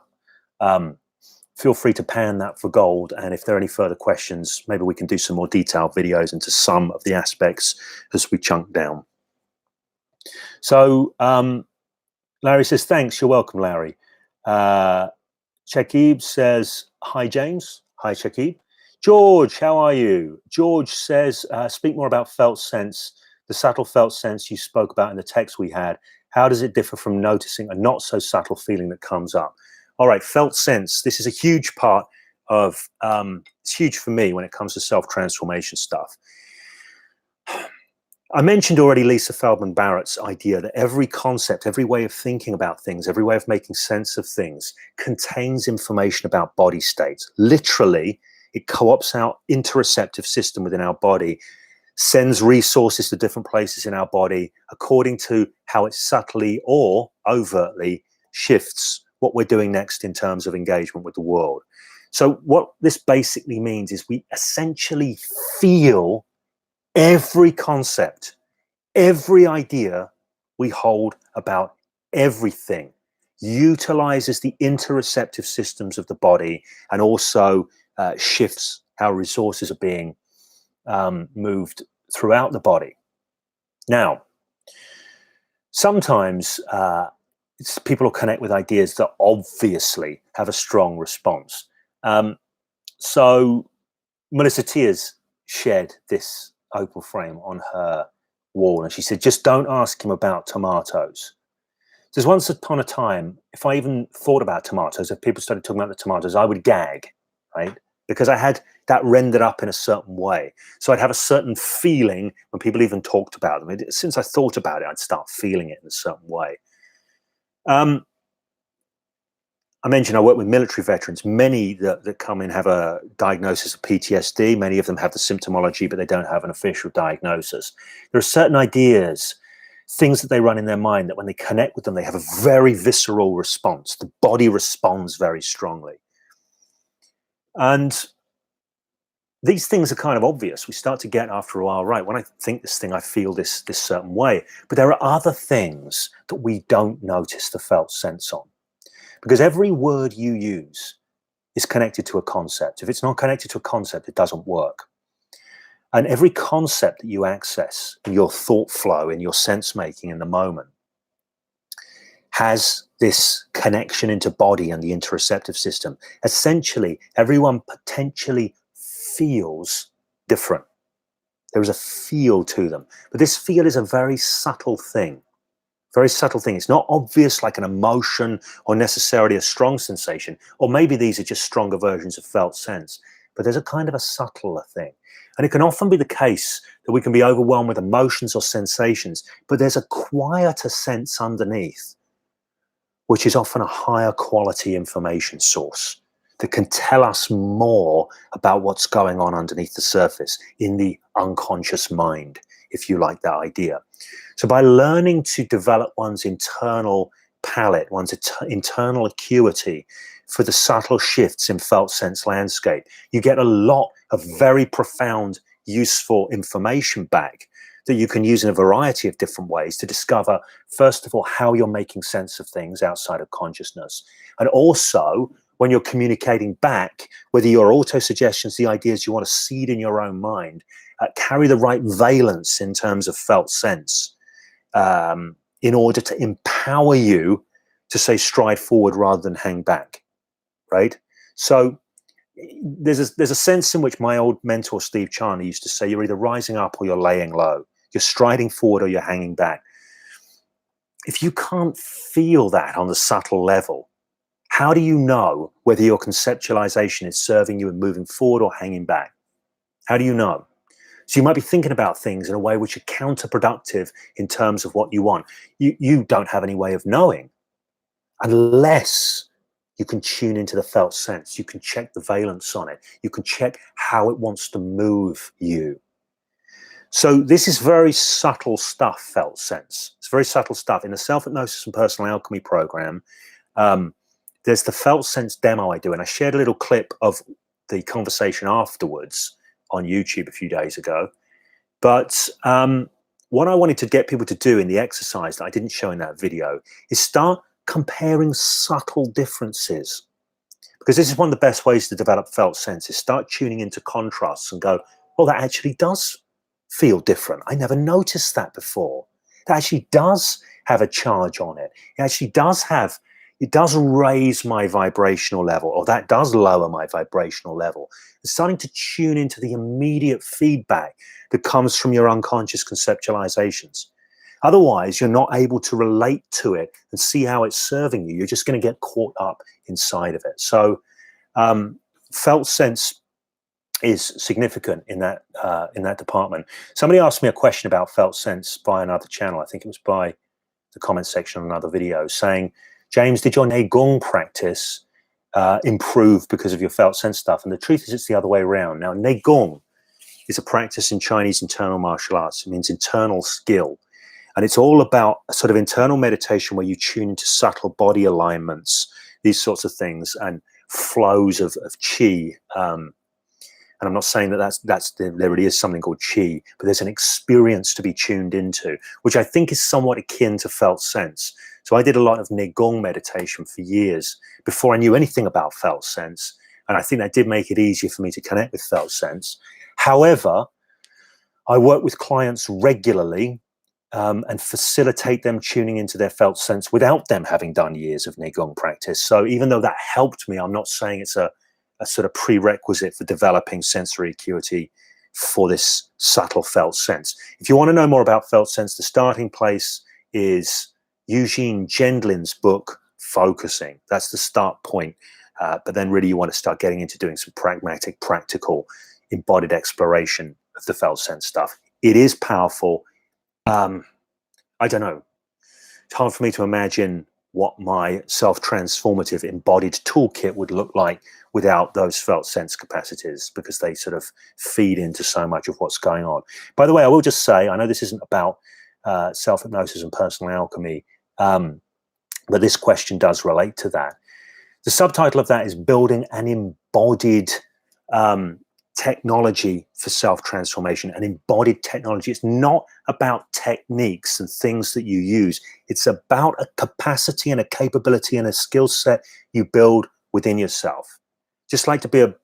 feel free to pan that for gold. And if there are any further questions, maybe we can do some more detailed videos into some of the aspects as we chunk down. So Larry says, thanks. You're welcome, Larry. Shakib says, hi, James. Hi, Shakib. George, how are you? George says, speak more about felt sense, the subtle felt sense you spoke about in the text we had. How does it differ from noticing a not so subtle feeling that comes up? All right, felt sense. This is a huge part of, it's huge for me when it comes to self-transformation stuff. I mentioned already Lisa Feldman Barrett's idea that every concept, every way of thinking about things, every way of making sense of things contains information about body states. Literally, it co-opts our interoceptive system within our body, sends resources to different places in our body according to how it subtly or overtly shifts what we're doing next in terms of engagement with the world. So what this basically means is we essentially feel every concept, every idea we hold about everything utilizes the interoceptive systems of the body and also shifts how resources are being moved throughout the body. Now, sometimes people will connect with ideas that obviously have a strong response. So Melissa Tiers shared this opal frame on her wall, and she said, just don't ask him about tomatoes. Because once upon a time, if I even thought about tomatoes, if people started talking about the tomatoes, I would gag, right? Because I had that rendered up in a certain way. So I'd have a certain feeling when people even talked about them. Since I thought about it, I'd start feeling it in a certain way. I mentioned I work with military veterans. Many that come in have a diagnosis of PTSD. Many of them have the symptomology, but they don't have an official diagnosis. There are certain ideas, things that they run in their mind that when they connect with them, they have a very visceral response. The body responds very strongly. And these things are kind of obvious. We start to get after a while, right, when I think this thing, I feel this certain way. But there are other things that we don't notice the felt sense on. Because every word you use is connected to a concept. If it's not connected to a concept, it doesn't work. And every concept that you access in your thought flow, in your sense making in the moment, has this connection into body and the interoceptive system. Essentially, everyone potentially feels different. There is a feel to them. But this feel is a very subtle thing. Very subtle thing. It's not obvious like an emotion or necessarily a strong sensation. Or maybe these are just stronger versions of felt sense. But there's a kind of a subtler thing. And it can often be the case that we can be overwhelmed with emotions or sensations, but there's a quieter sense underneath, which is often a higher quality information source that can tell us more about what's going on underneath the surface in the unconscious mind, if you like that idea. So by learning to develop one's internal palette, one's internal acuity for the subtle shifts in felt sense landscape, you get a lot of very profound, useful information back that you can use in a variety of different ways to discover, first of all, how you're making sense of things outside of consciousness. And also, when you're communicating back, whether your auto-suggestions, the ideas you want to seed in your own mind, carry the right valence in terms of felt sense, in order to empower you to, say, stride forward rather than hang back, right? So there's a sense in which my old mentor, Steve Chandler, used to say, you're either rising up or you're laying low. You're striding forward or you're hanging back. If you can't feel that on the subtle level, how do you know whether your conceptualization is serving you and moving forward or hanging back? How do you know? So you might be thinking about things in a way which are counterproductive in terms of what you want. You don't have any way of knowing unless you can tune into the felt sense. You can check the valence on it. You can check how it wants to move you. So this is very subtle stuff, felt sense. It's very subtle stuff. In the Self-Hypnosis and Personal Alchemy program, there's the felt sense demo I do. And I shared a little clip of the conversation afterwards on YouTube a few days ago. But what I wanted to get people to do in the exercise that I didn't show in that video is start comparing subtle differences. Because this is one of the best ways to develop felt sense, is start tuning into contrasts and go, well, that actually does feel different. I never noticed that before. That actually does have a charge on it. It actually does raise my vibrational level, or that does lower my vibrational level. It's starting to tune into the immediate feedback that comes from your unconscious conceptualizations. Otherwise, you're not able to relate to it and see how it's serving you. You're just going to get caught up inside of it. So felt sense is significant in that department. Somebody asked me a question about felt sense by another channel. I think it was by the comment section on another video, saying, James, did your Neigong practice improve because of your felt sense stuff? And the truth is, it's the other way around. Now, Neigong is a practice in Chinese internal martial arts. It means internal skill. And it's all about a sort of internal meditation where you tune into subtle body alignments, these sorts of things, and flows of qi. And I'm not saying that there really is something called qi, but there's an experience to be tuned into, which I think is somewhat akin to felt sense. So I did a lot of Neigong meditation for years before I knew anything about felt sense. And I think that did make it easier for me to connect with felt sense. However, I work with clients regularly and facilitate them tuning into their felt sense without them having done years of Neigong practice. So even though that helped me, I'm not saying it's a sort of prerequisite for developing sensory acuity for this subtle felt sense. If you want to know more about felt sense, the starting place is Eugene Gendlin's book, Focusing. That's the start point. But then really you want to start getting into doing some pragmatic, practical, embodied exploration of the felt sense stuff. It is powerful. I don't know. It's hard for me to imagine what my self-transformative embodied toolkit would look like without those felt sense capacities, because they sort of feed into so much of what's going on. By the way, I will just say, I know this isn't about self-hypnosis and personal alchemy, but this question does relate to that. The subtitle of that is Building an Embodied Technology for Self-Transformation, an embodied technology. It's not about techniques and things that you use. It's about a capacity and a capability and a skill set you build within yourself. Just like to be a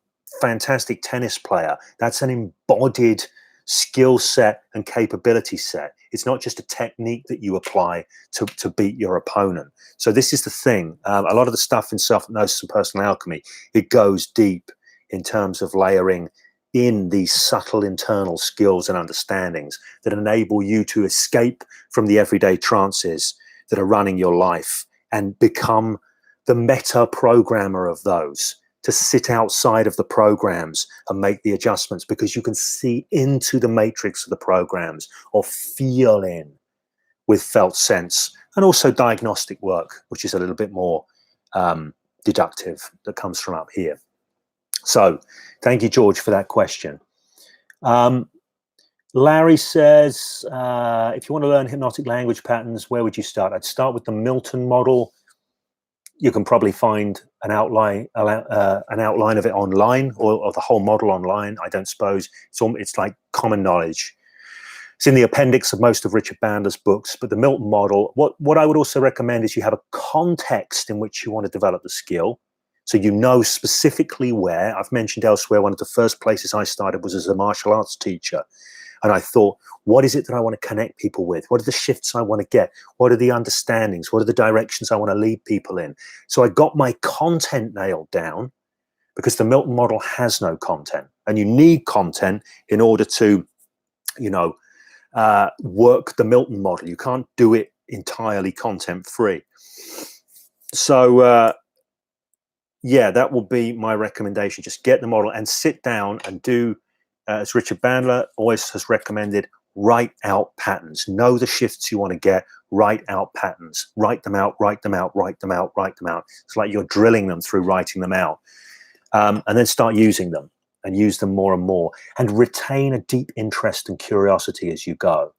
fantastic tennis player, that's an embodied skill set and capability set. It's not just a technique that you apply to beat your opponent. So this is the thing. A lot of the stuff in Self-Hypnosis and Personal Alchemy, it goes deep in terms of layering in these subtle internal skills and understandings that enable you to escape from the everyday trances that are running your life and become the meta programmer of those, to sit outside of the programs and make the adjustments, because you can see into the matrix of the programs, or feel in with felt sense, and also diagnostic work, which is a little bit more deductive, that comes from up here. So thank you, George, for that question. Larry says, if you want to learn hypnotic language patterns, where would you start? I'd start with the Milton model. You can probably find an outline of it online, or the whole model online. I don't suppose it's like common knowledge. It's in the appendix of most of Richard Bandler's books. But the Milton model, what I would also recommend is you have a context in which you want to develop the skill, so you know specifically where. I've mentioned elsewhere, one of the first places I started was as a martial arts teacher. And I thought, what is it that I want to connect people with? What are the shifts I want to get? What are the understandings? What are the directions I want to lead people in? So I got my content nailed down, because the Milton model has no content. And you need content in order to, work the Milton model. You can't do it entirely content free. So, yeah, that will be my recommendation. Just get the model and sit down and do, as Richard Bandler always has recommended, write out patterns. Know the shifts you want to get, write out patterns. Write them out, write them out, write them out, write them out. It's like you're drilling them through writing them out. And then start using them, and use them more and more, and retain a deep interest and curiosity as you go.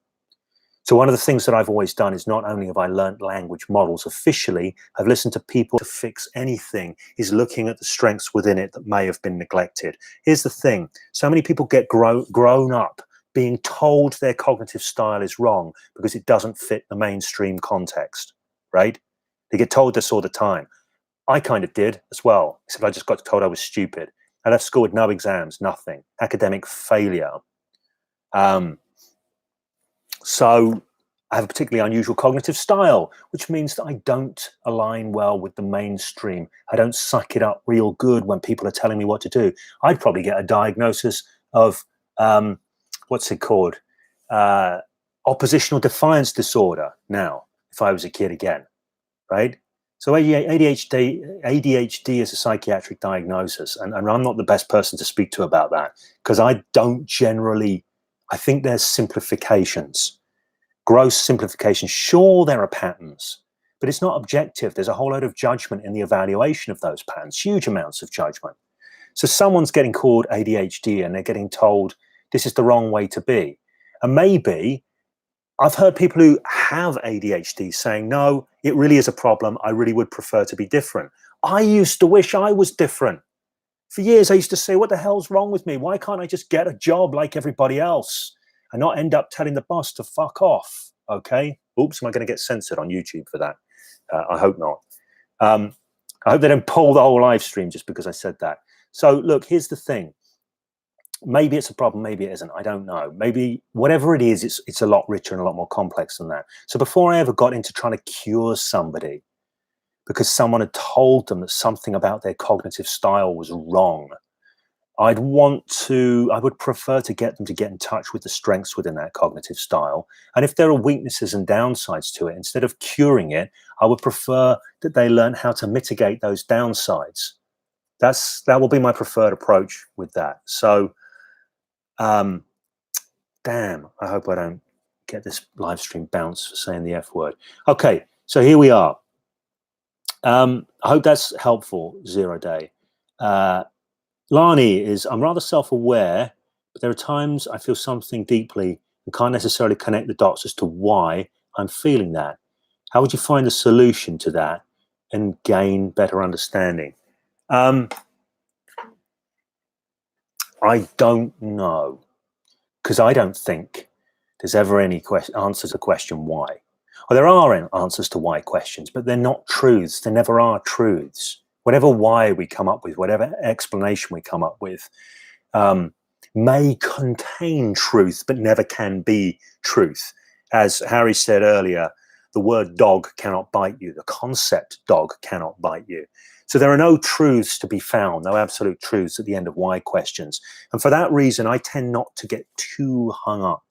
So one of the things that I've always done is, not only have I learned language models officially, I've listened to people. To fix anything is looking at the strengths within it that may have been neglected. Here's the thing. So many people get grown up being told their cognitive style is wrong because it doesn't fit the mainstream context, right? They get told this all the time. I kind of did as well, except I just got told I was stupid. I left school with no exams, nothing. Academic failure. So I have a particularly unusual cognitive style, which means that I don't align well with the mainstream. I don't suck it up real good when people are telling me what to do. I'd probably get a diagnosis of, what's it called? Oppositional defiance disorder now, if I was a kid again, right? So ADHD is a psychiatric diagnosis, and I'm not the best person to speak to about that, because I don't generally, I think there's simplifications, gross simplifications. Sure, there are patterns, but it's not objective. There's a whole load of judgment in the evaluation of those patterns, huge amounts of judgment. So someone's getting called ADHD and they're getting told this is the wrong way to be. And maybe I've heard people who have ADHD saying, no, it really is a problem. I really would prefer to be different. I used to wish I was different. For years, I used to say, what the hell's wrong with me? Why can't I just get a job like everybody else and not end up telling the boss to fuck off? Okay. Oops, am I going to get censored on YouTube for that? I hope not. I hope they don't pull the whole live stream just because I said that. So look, here's the thing. Maybe it's a problem, maybe it isn't. I don't know. Maybe whatever it is, it's a lot richer and a lot more complex than that. So before I ever got into trying to cure somebody because someone had told them that something about their cognitive style was wrong, I would prefer to get them to get in touch with the strengths within that cognitive style. And if there are weaknesses and downsides to it, instead of curing it, I would prefer that they learn how to mitigate those downsides. That will be my preferred approach with that. So, damn, I hope I don't get this live stream bounce for saying the F word. Okay, so here we are. I hope that's helpful, Zero Day. Lani is, I'm rather self-aware, but there are times I feel something deeply and can't necessarily connect the dots as to why I'm feeling that. How would you find a solution to that and gain better understanding? I don't know, because I don't think there's ever any answer to the question why. Well, there are answers to why questions, but they're not truths. There never are truths, whatever why we come up with, whatever explanation we come up with, may contain truth, but never can be truth. As Harry said earlier, the word dog cannot bite you. The concept dog cannot bite you. So there are no truths to be found, no absolute truths at the end of why questions. And for that reason, I tend not to get too hung up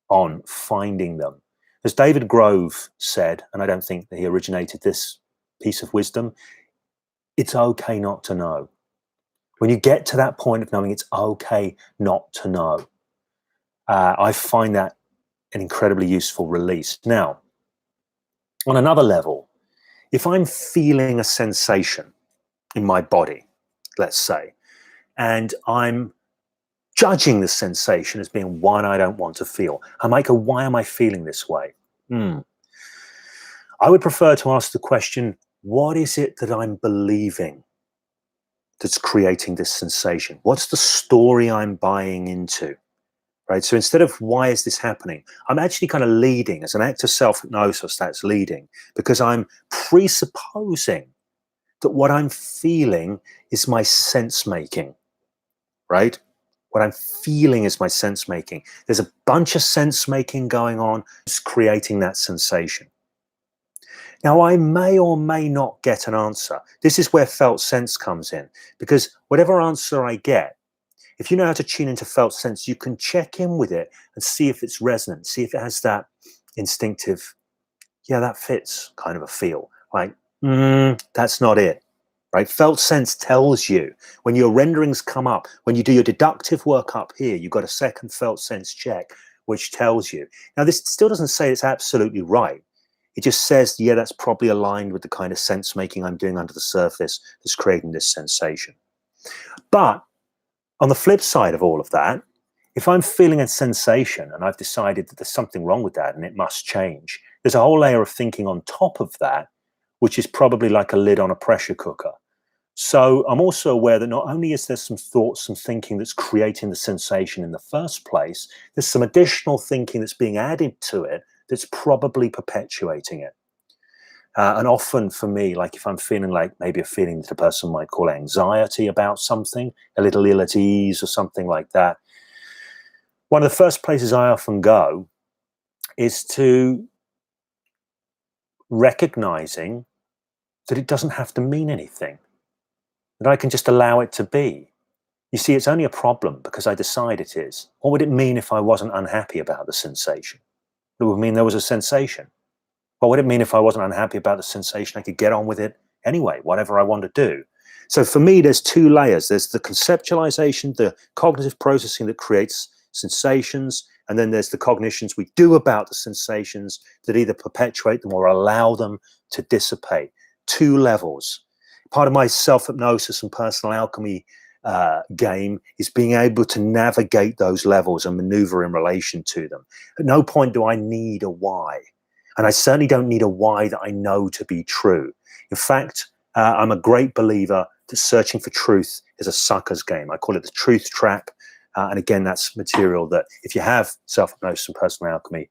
on finding them. As David Grove said, and I don't think that he originated this piece of wisdom, it's okay not to know. When you get to that point of knowing it's okay not to know, I find that an incredibly useful release. Now, on another level, if I'm feeling a sensation in my body, let's say, and I'm judging the sensation as being one I don't want to feel, I might go, why am I feeling this way? I would prefer to ask the question, what is it that I'm believing that's creating this sensation? What's the story I'm buying into? Right? So instead of why is this happening, I'm actually kind of leading as an act of self-hypnosis. That's leading because I'm presupposing that what I'm feeling is my sense making, right? What I'm feeling is my sense making. There's a bunch of sense making going on. It's creating that sensation. Now, I may or may not get an answer. This is where felt sense comes in, because whatever answer I get, if you know how to tune into felt sense, you can check in with it and see if it's resonant, see if it has that instinctive, yeah, that fits kind of a feel. Like, that's not it, right? Felt sense tells you when your renderings come up, when you do your deductive work up here, you've got a second felt sense check, which tells you. Now, this still doesn't say it's absolutely right. It just says, yeah, that's probably aligned with the kind of sense making I'm doing under the surface that's creating this sensation. But on the flip side of all of that, if I'm feeling a sensation and I've decided that there's something wrong with that and it must change, there's a whole layer of thinking on top of that, which is probably like a lid on a pressure cooker. So I'm also aware that not only is there some thoughts, some thinking that's creating the sensation in the first place, there's some additional thinking that's being added to it that's probably perpetuating it. And often for me, like if I'm feeling like maybe a feeling that a person might call anxiety about something, a little ill at ease or something like that, one of the first places I often go is to recognizing that it doesn't have to mean anything, that I can just allow it to be. You see, it's only a problem because I decide it is. What would it mean if I wasn't unhappy about the sensation? It would mean there was a sensation. What would it mean if I wasn't unhappy about the sensation? I could get on with it anyway, whatever I want to do. So for me, there's two layers. There's the conceptualization, the cognitive processing that creates sensations, and then there's the cognitions we do about the sensations that either perpetuate them or allow them to dissipate. Two levels. Part of my self-hypnosis and personal alchemy game is being able to navigate those levels and maneuver in relation to them. At no point do I need a why. And I certainly don't need a why that I know to be true. In fact, I'm a great believer that searching for truth is a sucker's game. I call it the truth trap. And again, that's material that if you have self-hypnosis and personal alchemy,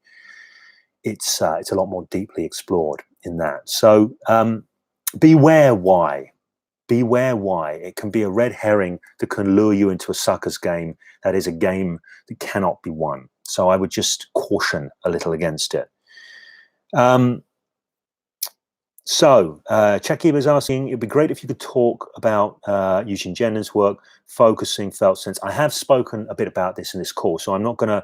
it's a lot more deeply explored in that. So beware why. Beware why. It can be a red herring that can lure you into a sucker's game. That is a game that cannot be won. So I would just caution a little against it. Chakib is asking, it'd be great if you could talk about Eugene Gendlin's work, focusing, felt sense. I have spoken a bit about this in this course, so I'm not going to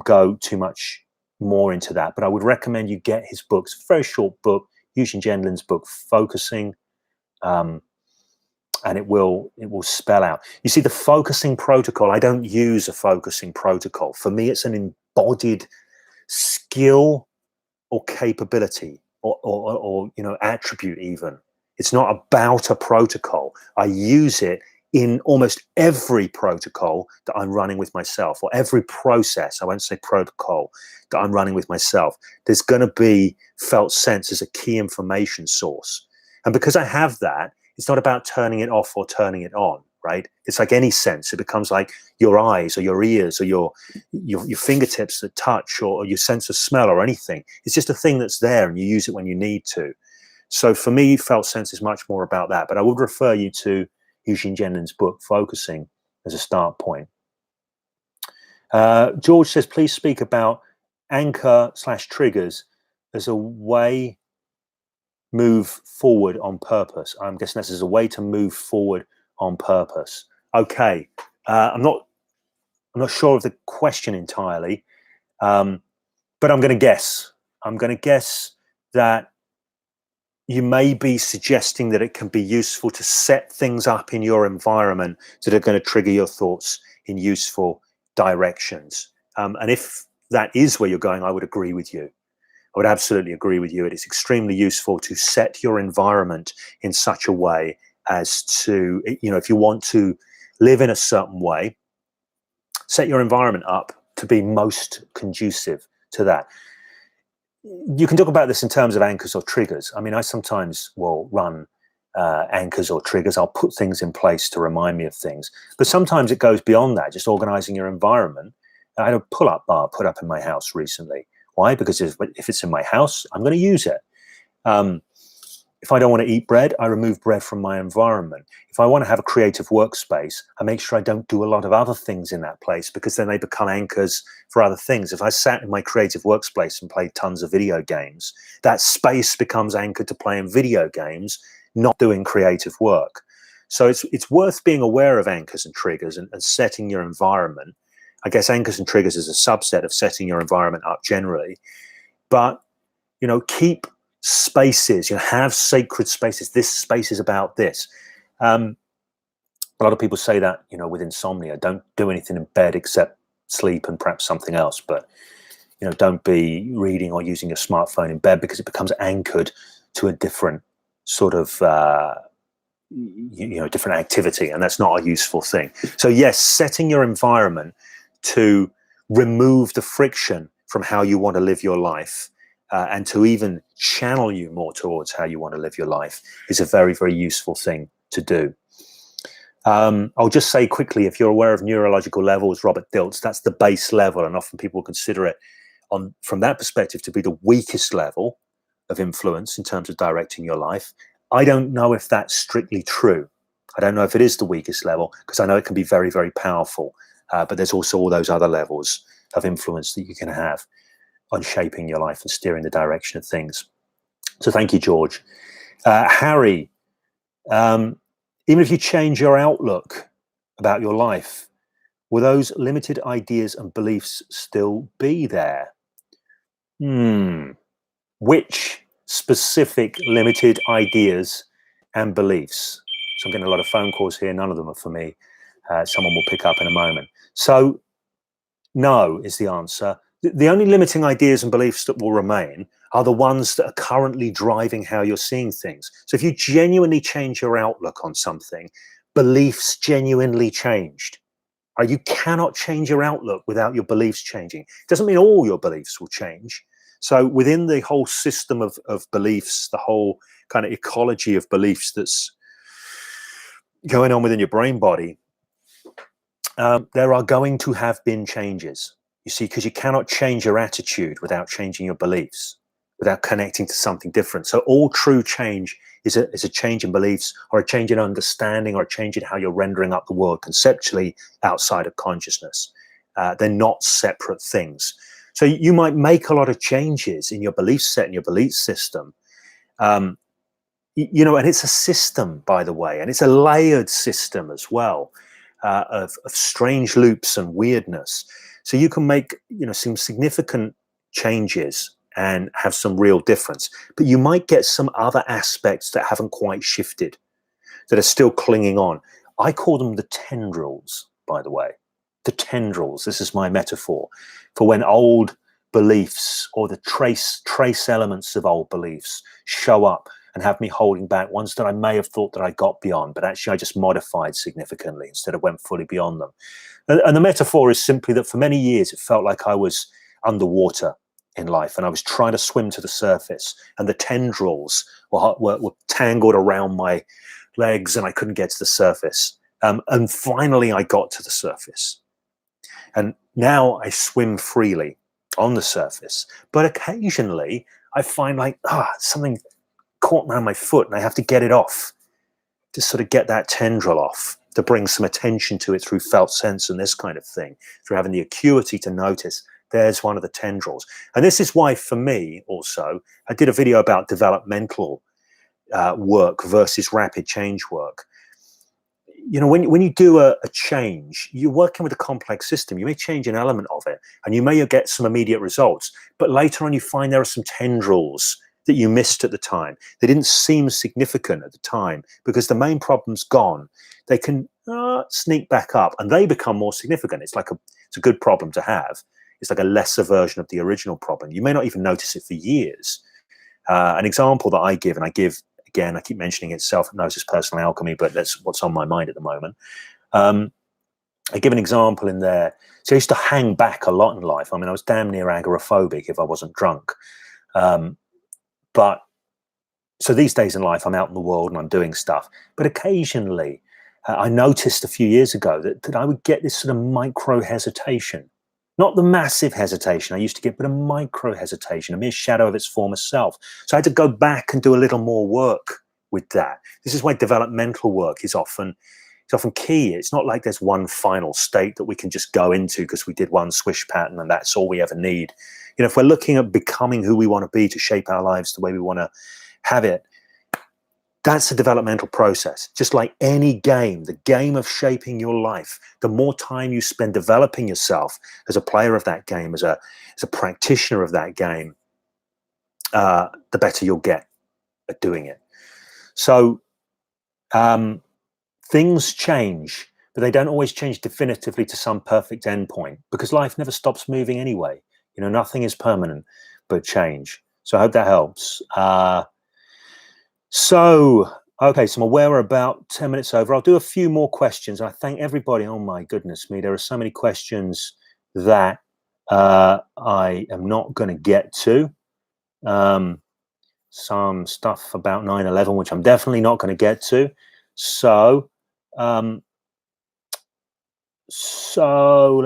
go too much more into that, but I would recommend you get his books. It's a very short book, Eugene Gendlin's book, Focusing, and it will spell out. You see, the focusing protocol, I don't use a focusing protocol. For me, it's an embodied skill or capability or attribute even. It's not about a protocol. I use it in almost every protocol that I'm running with myself, or every process, I won't say protocol, that I'm running with myself. There's going to be felt sense as a key information source. And because I have that, it's not about turning it off or turning it on, right? It's like any sense. It becomes like your eyes or your ears or your fingertips that touch, or your sense of smell or anything. It's just a thing that's there and you use it when you need to. So for me, felt sense is much more about that. But I would refer you to Eugene Jennings' book, Focusing, as a start point. George says, please speak about anchor/triggers as a way move forward on purpose. I'm guessing this is a way to move forward on purpose. Okay, I'm not sure of the question entirely, but I'm going to guess. I'm going to guess that you may be suggesting that it can be useful to set things up in your environment that are going to trigger your thoughts in useful directions. And if that is where you're going, I would agree with you. I would absolutely agree with you. It is extremely useful to set your environment in such a way as to, if you want to live in a certain way, set your environment up to be most conducive to that. You can talk about this in terms of anchors or triggers. I mean, I sometimes will run anchors or triggers. I'll put things in place to remind me of things. But sometimes it goes beyond that, just organizing your environment. I had a pull-up bar put up in my house recently. Why? Because if it's in my house, I'm going to use it. If I don't want to eat bread, I remove bread from my environment. If I want to have a creative workspace, I make sure I don't do a lot of other things in that place, because then they become anchors for other things. If I sat in my creative workspace and played tons of video games, that space becomes anchored to playing video games, not doing creative work. So it's worth being aware of anchors and triggers and setting your environment. I guess anchors and triggers is a subset of setting your environment up generally. But, keep spaces, have sacred spaces. This space is about this. A lot of people say that, with insomnia, don't do anything in bed except sleep and perhaps something else. But, don't be reading or using your smartphone in bed, because it becomes anchored to a different sort of, different activity. And that's not a useful thing. So yes, setting your environment to remove the friction from how you want to live your life, and to even channel you more towards how you want to live your life, is a very, very useful thing to do. I'll just say quickly, if you're aware of neurological levels, Robert Dilts, that's the base level, and often people consider it from that perspective to be the weakest level of influence in terms of directing your life. I don't know if that's strictly true. I don't know if it is the weakest level, because I know it can be very, very powerful. But there's also all those other levels of influence that you can have on shaping your life and steering the direction of things. So thank you, George. Harry, even if you change your outlook about your life, will those limited ideas and beliefs still be there? Which specific limited ideas and beliefs? So I'm getting a lot of phone calls here. None of them are for me. Someone will pick up in a moment. So no is the answer. The only limiting ideas and beliefs that will remain are the ones that are currently driving how you're seeing things. So if you genuinely change your outlook on something, beliefs genuinely changed. You cannot change your outlook without your beliefs changing. It doesn't mean all your beliefs will change. So within the whole system of beliefs, the whole kind of ecology of beliefs that's going on within your brain body, there are going to have been changes, you see, because you cannot change your attitude without changing your beliefs, without connecting to something different. So all true change is a change in beliefs, or a change in understanding, or a change in how you're rendering up the world conceptually outside of consciousness. They're not separate things. So you might make a lot of changes in your belief set and your belief system. And it's a system, by the way, and it's a layered system as well. Of strange loops and weirdness. So you can make, some significant changes and have some real difference, but you might get some other aspects that haven't quite shifted, that are still clinging on. I call them the tendrils, by the way. The tendrils, this is my metaphor for when old beliefs or the trace elements of old beliefs show up and have me holding back, ones that I may have thought that I got beyond, but actually I just modified significantly instead of went fully beyond them. And the metaphor is simply that for many years, it felt like I was underwater in life and I was trying to swim to the surface, and the tendrils were tangled around my legs and I couldn't get to the surface. And finally I got to the surface. And now I swim freely on the surface. But occasionally I find something caught around my foot and I have to get it off, to sort of get that tendril off, to bring some attention to it through felt sense and this kind of thing, through having the acuity to notice there's one of the tendrils. And this is why, for me, also, I did a video about developmental work versus rapid change work. You know, when you do a change, you're working with a complex system. You may change an element of it and you may get some immediate results, but later on you find there are some tendrils that you missed at the time. They didn't seem significant at the time because the main problem's gone. They can sneak back up and they become more significant. It's a good problem to have. It's like a lesser version of the original problem. You may not even notice it for years. An example that I give, and I give, again, I keep mentioning it, self-hypnosis, personal alchemy, but that's what's on my mind at the moment. I give an example in there. So I used to hang back a lot in life. I mean, I was damn near agoraphobic if I wasn't drunk. But so these days in life, I'm out in the world and I'm doing stuff. But occasionally, I noticed a few years ago that I would get this sort of micro hesitation. Not the massive hesitation I used to get, but a micro hesitation, a mere shadow of its former self. So I had to go back and do a little more work with that. This is why developmental work is often key. It's not like there's one final state that we can just go into because we did one swish pattern and that's all we ever need. You know, if we're looking at becoming who we want to be to shape our lives the way we want to have it, that's a developmental process. Just like any game, the game of shaping your life, the more time you spend developing yourself as a player of that game, as a practitioner of that game, the better you'll get at doing it. So things change, but they don't always change definitively to some perfect endpoint because life never stops moving anyway. You know, nothing is permanent but change. So I hope that helps. Okay, so I'm aware we're about 10 minutes over. I'll do a few more questions. I thank everybody. Oh my goodness me, there are so many questions that I am not going to get to. Some stuff about 9/11, which I'm definitely not going to get to. So let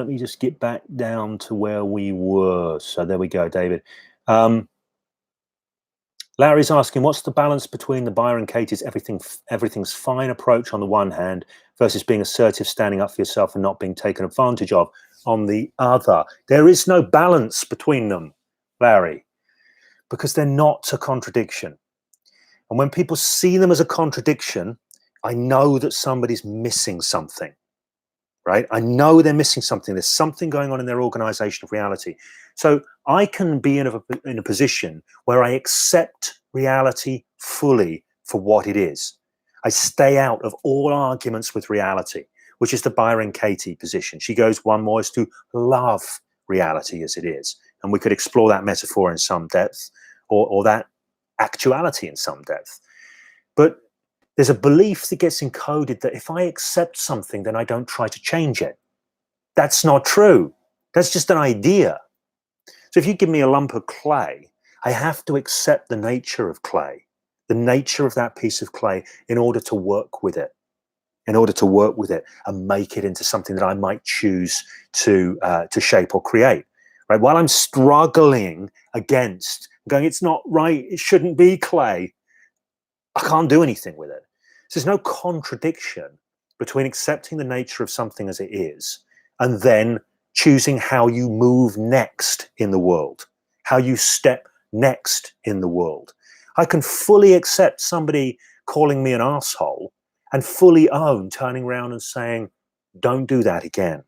me just get back down to where we were. So there we go, David. Larry's asking, what's the balance between the Byron Katie's everything's fine approach on the one hand versus being assertive, standing up for yourself and not being taken advantage of on the other? There is no balance between them, Larry, because they're not a contradiction. And when people see them as a contradiction, I know that somebody's missing something, right? I know they're missing something. There's something going on in their organization of reality. So I can be in a position where I accept reality fully for what it is. I stay out of all arguments with reality, which is the Byron Katie position. She goes one more is to love reality as it is. And we could explore that metaphor in some depth or that actuality in some depth. But there's a belief that gets encoded that if I accept something, then I don't try to change it. That's not true. That's just an idea. So if you give me a lump of clay, I have to accept the nature of clay, the nature of that piece of clay in order to work with it, and make it into something that I might choose to shape or create. Right? While I'm struggling against, going, it's not right, it shouldn't be clay, I can't do anything with it. So there's no contradiction between accepting the nature of something as it is and then choosing how you move next in the world, how you step next in the world. I can fully accept somebody calling me an asshole and fully own turning around and saying, don't do that again,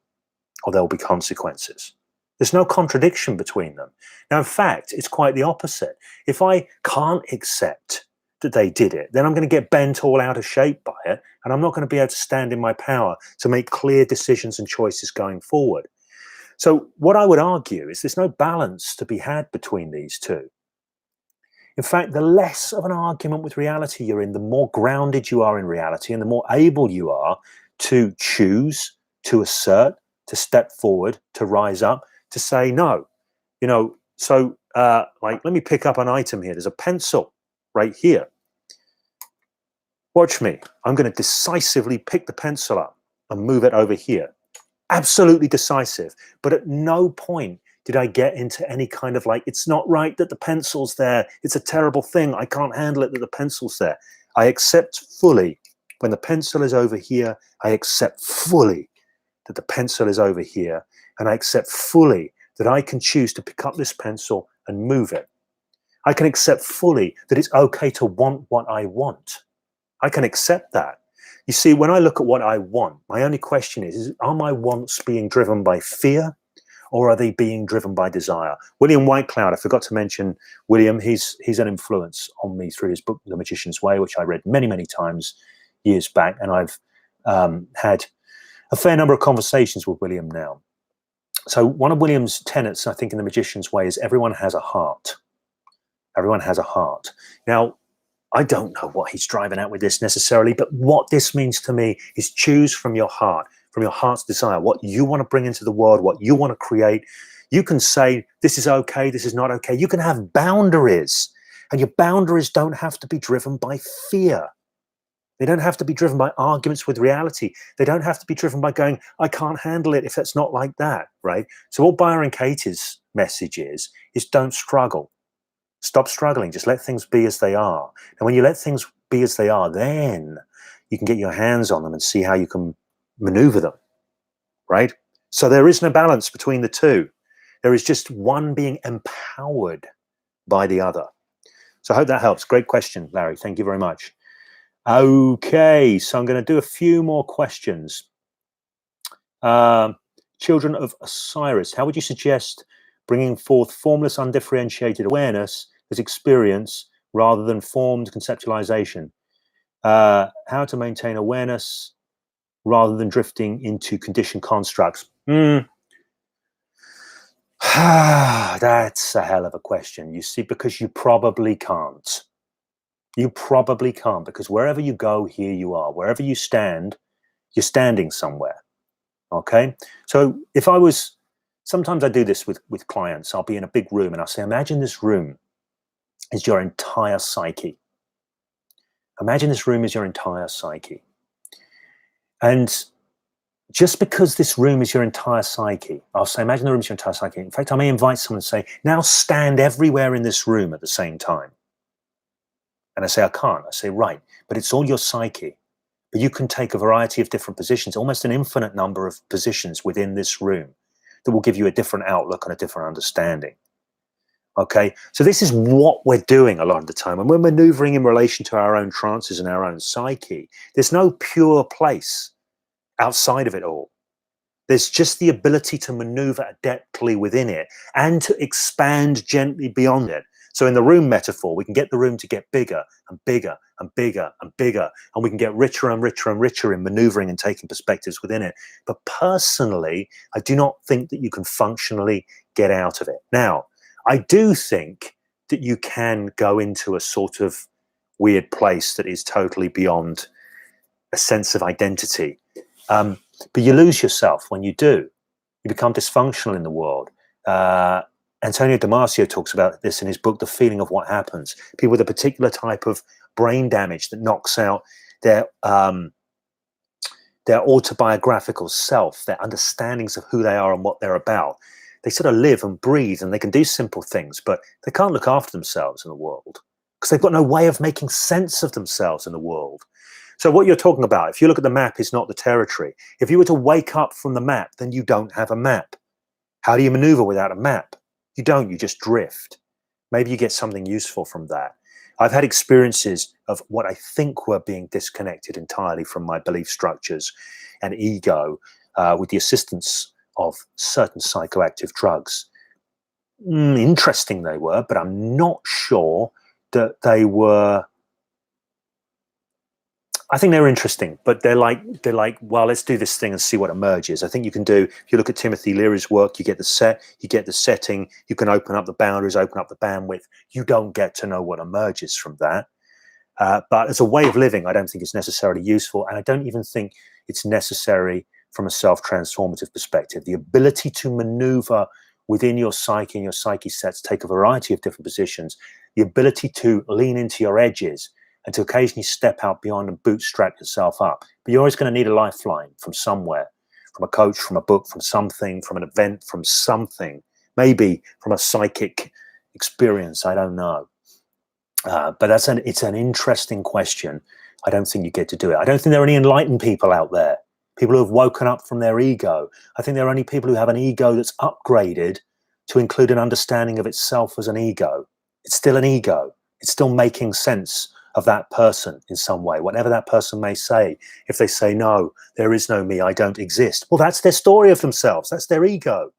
or there'll be consequences. There's no contradiction between them. Now, in fact, it's quite the opposite. If I can't accept that they did it, then I'm going to get bent all out of shape by it, and I'm not going to be able to stand in my power to make clear decisions and choices going forward. So what I would argue is there's no balance to be had between these two. In fact, the less of an argument with reality you're in, the more grounded you are in reality and the more able you are to choose, to assert, to step forward, to rise up, to say no. You know, so like, let me pick up an item here. There's a pencil right here. Watch me. I'm going to decisively pick the pencil up and move it over here. Absolutely decisive. But at no point Did I get into any kind of like, it's not right that the pencil's there. It's a terrible thing. I can't handle it that the pencil's there. I accept fully when the pencil is over here. I accept fully that the pencil is over here. And I accept fully that I can choose to pick up this pencil and move it. I can accept fully that it's okay to want what I want. I can accept that. You see, when I look at what I want, my only question is are my wants being driven by fear, or are they being driven by desire? William Whitecloud, I forgot to mention William. He's an influence on me through his book, The Magician's Way, which I read many, many times years back. And I've had a fair number of conversations with William now. So one of William's tenets, I think, in The Magician's Way is everyone has a heart. Everyone has a heart. Now, I don't know what he's driving at with this necessarily, but what this means to me is choose from your heart, from your heart's desire, what you want to bring into the world, what you want to create. You can say, this is okay, this is not okay. You can have boundaries, and your boundaries don't have to be driven by fear. They don't have to be driven by arguments with reality. They don't have to be driven by going, I can't handle it if that's not like that, right? So what Byron Katie's message is don't struggle. Stop struggling. Just let things be as they are. And when you let things be as they are, then you can get your hands on them and see how you can maneuver them, right? So there is no balance between the two. There is just one being empowered by the other. So I hope that helps. Great question, Larry. Thank you very much. Okay, so I'm going to do a few more questions. Children of Osiris, how would you suggest bringing forth formless, undifferentiated awareness as experience rather than formed conceptualization? How to maintain awareness rather than drifting into conditioned constructs? That's a hell of a question, you see, because you probably can't. You probably can't, because wherever you go, here you are. Wherever you stand, you're standing somewhere. Okay? So if I was, sometimes I do this with clients. I'll be in a big room and I'll say, imagine this room is your entire psyche. Imagine this room is your entire psyche. And just because this room is your entire psyche, I'll say, imagine the room is your entire psyche. In fact, I may invite someone and say, now stand everywhere in this room at the same time. And I say, I can't. I say, right, but it's all your psyche. But you can take a variety of different positions, almost an infinite number of positions within this room that will give you a different outlook and a different understanding. Okay, so this is what we're doing a lot of the time. And we're maneuvering in relation to our own trances and our own psyche. There's no pure place outside of it all. There's just the ability to maneuver adeptly within it and to expand gently beyond it. So in the room metaphor, we can get the room to get bigger and bigger and bigger and bigger, and we can get richer and richer and richer in maneuvering and taking perspectives within it. But personally, I do not think that you can functionally get out of it. Now, I do think that you can go into a sort of weird place that is totally beyond a sense of identity. But you lose yourself when you do. You become dysfunctional in the world. Antonio Damasio talks about this in his book, The Feeling of What Happens. People with a particular type of brain damage that knocks out their autobiographical self, their understandings of who they are and what they're about. They sort of live and breathe, and they can do simple things, but they can't look after themselves in the world because they've got no way of making sense of themselves in the world. So what you're talking about, if you look at the map, is not the territory. If you were to wake up from the map, then you don't have a map. How do you maneuver without a map? You don't, you just drift. Maybe you get something useful from that. I've had experiences of what I think were being disconnected entirely from my belief structures and ego with the assistance of certain psychoactive drugs. Interesting they were, but I'm not sure that they were. I think they're interesting, but they're like, well, let's do this thing and see what emerges. I think you can do, if you look at Timothy Leary's work, you get the setting, you can open up the boundaries, open up the bandwidth. You don't get to know what emerges from that. But as a way of living, I don't think it's necessarily useful. And I don't even think it's necessary from a self-transformative perspective. The ability to maneuver within your psyche and your psyche sets, take a variety of different positions, the ability to lean into your edges, and to occasionally step out beyond and bootstrap yourself up. But you're always going to need a lifeline from somewhere, from a coach, from a book, from something, from an event, from something. maybe from a psychic experience. I don't know. But it's an interesting question. I don't think you get to do it. I don't think there are any enlightened people out there, people who have woken up from their ego. I think there are only people who have an ego that's upgraded to include an understanding of itself as an ego. It's still an ego. It's still making sense of that person in some way, whatever that person may say. If they say, no, there is no me, I don't exist. Well, that's their story of themselves. That's their ego.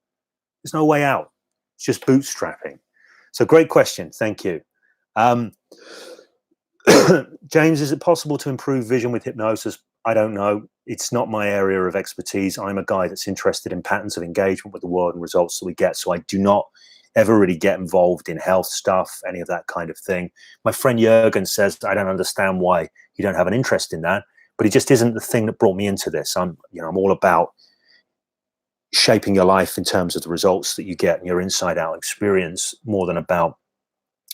There's no way out. It's just bootstrapping. So great question. Thank you. James, is it possible to improve vision with hypnosis? I don't know. It's not my area of expertise. I'm a guy that's interested in patterns of engagement with the world and results that we get. So I do not ever really get involved in health stuff, any of that kind of thing. My friend Jürgen says, I don't understand why you don't have an interest in that, but it just isn't the thing that brought me into this. I'm all about shaping your life in terms of the results that you get and your inside out experience, more than about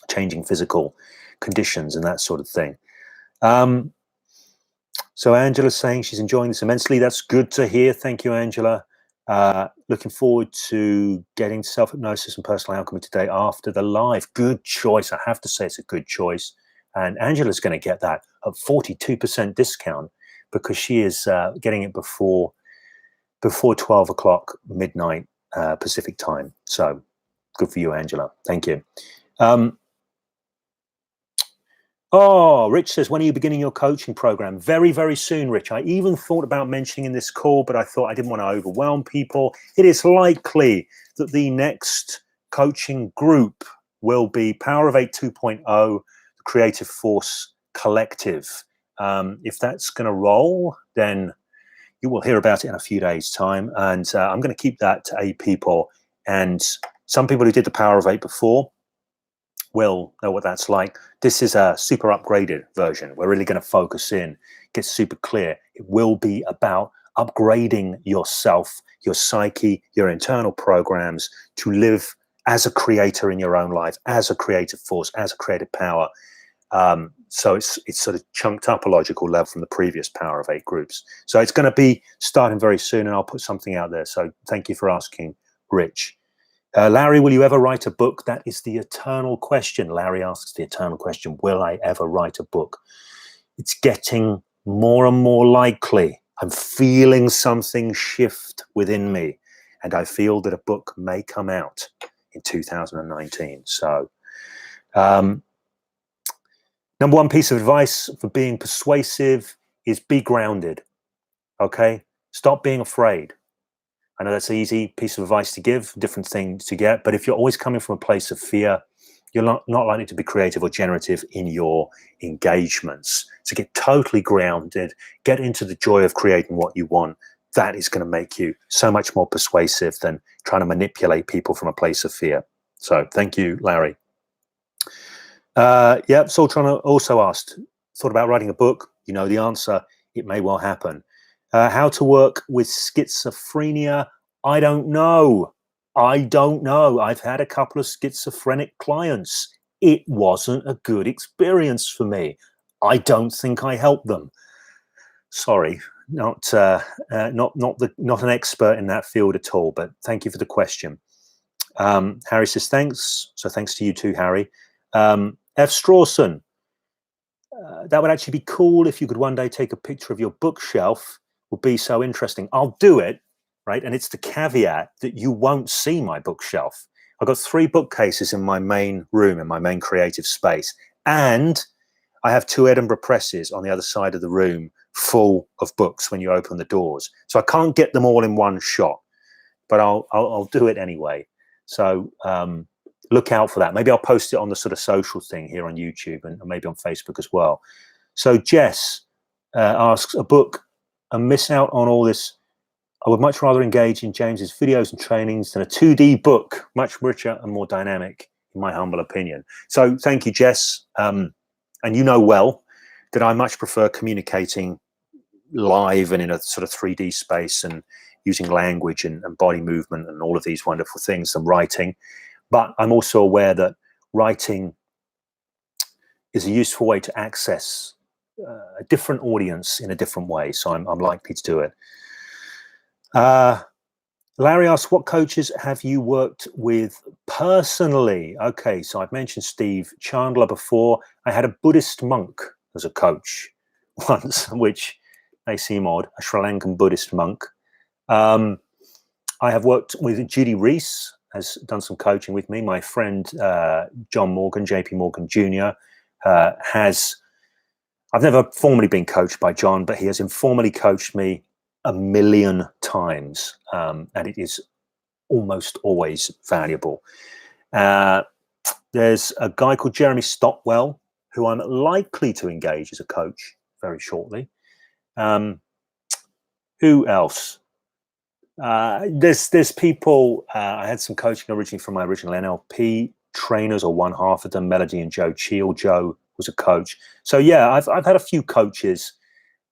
changing physical conditions and that sort of thing. So Angela's saying she's enjoying this immensely. That's good to hear. Thank you, Angela. Looking forward to getting self-hypnosis and personal alchemy today after the live. Good choice. I have to say it's a good choice. And Angela's going to get that at 42% discount because she is getting it before 12 o'clock midnight Pacific time. So good for you, Angela. Thank you. Rich says, when are you beginning your coaching program? Very, very soon, Rich. I even thought about mentioning in this call, but I thought I didn't want to overwhelm people. It is likely that the next coaching group will be Power of 8 2.0, the Creative Force Collective. If that's going to roll, then you will hear about it in a few days' time. And I'm going to keep that to 8 people. And some people who did the Power of 8 before will know what that's like. This is a super upgraded version. We're really going to focus in, get super clear. It will be about upgrading yourself, your psyche, your internal programs to live as a creator in your own life, as a creative force, as a creative power. So it's sort of chunked up a logical level from the previous Power of 8 groups. So it's going to be starting very soon, and I'll put something out there. So thank you for asking, Rich. Larry, will you ever write a book? That is the eternal question. Larry asks the eternal question, will I ever write a book? It's getting more and more likely. I'm feeling something shift within me, and I feel that a book may come out in 2019. So number one piece of advice for being persuasive is be grounded, okay? Stop being afraid. I know that's an easy piece of advice to give, different thing to get, but if you're always coming from a place of fear, you're not likely to be creative or generative in your engagements. So get totally grounded, get into the joy of creating what you want. That is going to make you so much more persuasive than trying to manipulate people from a place of fear. So thank you, Larry. Soltron also asked, thought about writing a book? You know the answer, it may well happen. How to work with schizophrenia? I don't know. I've had a couple of schizophrenic clients. It wasn't a good experience for me. I don't think I helped them. Sorry, not an expert in that field at all, but thank you for the question. Harry says thanks. So thanks to you too, Harry. F. Strawson, that would actually be cool if you could one day take a picture of your bookshelf. Would be so interesting. I'll do it, right? And it's the caveat that you won't see my bookshelf. I've got 3 bookcases in my main room, in my main creative space. And I have 2 Edinburgh presses on the other side of the room full of books when you open the doors. So I can't get them all in one shot, but I'll do it anyway. So look out for that. Maybe I'll post it on the sort of social thing here on YouTube and maybe on Facebook as well. So Jess asks, a book and miss out on all this. I would much rather engage in James's videos and trainings than a 2D book, much richer and more dynamic, in my humble opinion. So thank you, Jess. And you know well that I much prefer communicating live and in a sort of 3D space and using language and body movement and all of these wonderful things than writing. But I'm also aware that writing is a useful way to access a different audience in a different way. So I'm likely to do it. Larry asks, what coaches have you worked with personally? Okay, so I've mentioned Steve Chandler before. I had a Buddhist monk as a coach once, which may seem odd, a Sri Lankan Buddhist monk. I have worked with Judy Reese, has done some coaching with me. My friend John Morgan, JP Morgan Jr., I've never formally been coached by John, but he has informally coached me 1,000,000 times, and it is almost always valuable. There's a guy called Jeremy Stockwell, who I'm likely to engage as a coach very shortly. Who else? There's people. I had some coaching originally from my original NLP trainers, or one half of them, Melody and Joe Cheel. Joe was a coach. So yeah, I've had a few coaches,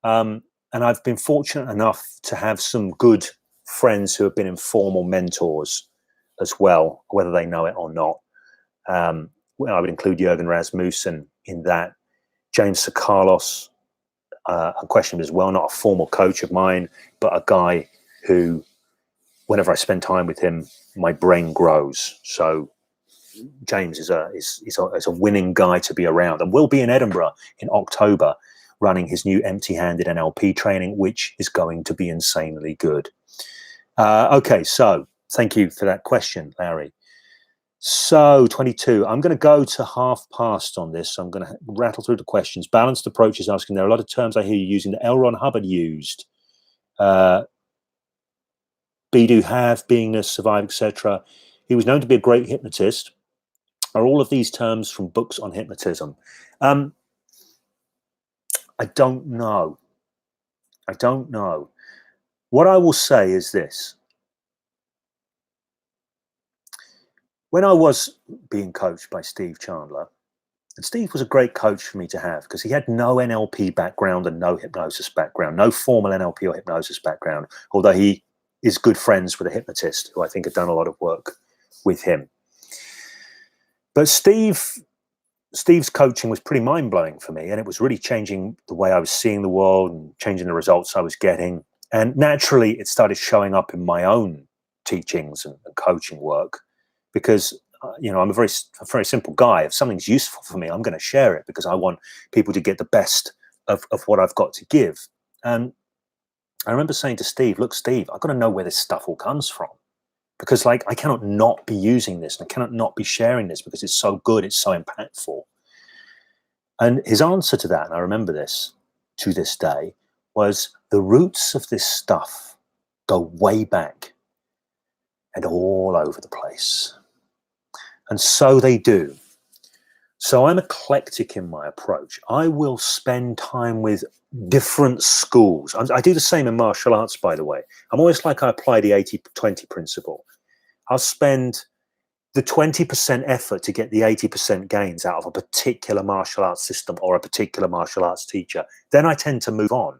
and I've been fortunate enough to have some good friends who have been informal mentors as well, whether they know it or not. I would include Jürgen Rasmussen in that. James Sakalos, unquestionably as well, not a formal coach of mine, but a guy who, whenever I spend time with him, my brain grows. So James is a winning guy to be around, and will be in Edinburgh in October running his new empty-handed NLP training, which is going to be insanely good. Okay, so thank you for that question, Larry. So 22, I'm going to go to half past on this. So I'm going to rattle through the questions. Balanced Approach is asking, there are a lot of terms I hear you using that L. Ron Hubbard used. Be, do, have, beingness, survive, etc. He was known to be a great hypnotist. Are all of these terms from books on hypnotism? I don't know. I don't know. What I will say is this. When I was being coached by Steve Chandler, and Steve was a great coach for me to have, because he had no NLP background and no hypnosis background, no formal NLP or hypnosis background, although he is good friends with a hypnotist who I think had done a lot of work with him. But Steve's coaching was pretty mind-blowing for me, and it was really changing the way I was seeing the world and changing the results I was getting. And naturally, it started showing up in my own teachings and coaching work, because I'm a very simple guy. If something's useful for me, I'm going to share it, because I want people to get the best of what I've got to give. And I remember saying to Steve, look, Steve, I've got to know where this stuff all comes from, because I cannot not be using this, and I cannot not be sharing this, because it's so good, it's so impactful. And his answer to that, and I remember this to this day, was the roots of this stuff go way back and all over the place. And so they do. So I'm eclectic in my approach. I will spend time with different schools. I do the same in martial arts, by the way. I'm always like, I apply the 80-20 principle. I'll spend the 20% effort to get the 80% gains out of a particular martial arts system or a particular martial arts teacher. Then I tend to move on.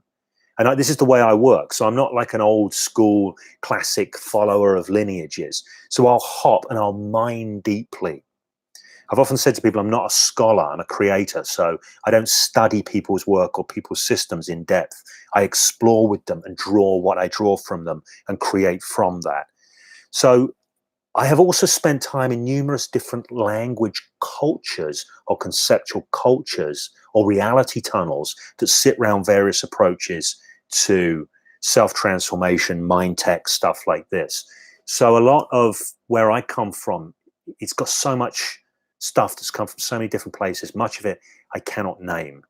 And this is the way I work. So I'm not like an old school classic follower of lineages. So I'll hop and I'll mine deeply. I've often said to people, I'm not a scholar, I'm a creator. So I don't study people's work or people's systems in depth. I explore with them and draw what I draw from them and create from that. So I have also spent time in numerous different language cultures or conceptual cultures or reality tunnels that sit around various approaches to self-transformation, mind tech, stuff like this. So a lot of where I come from, it's got so much stuff that's come from so many different places. Much of it I cannot name.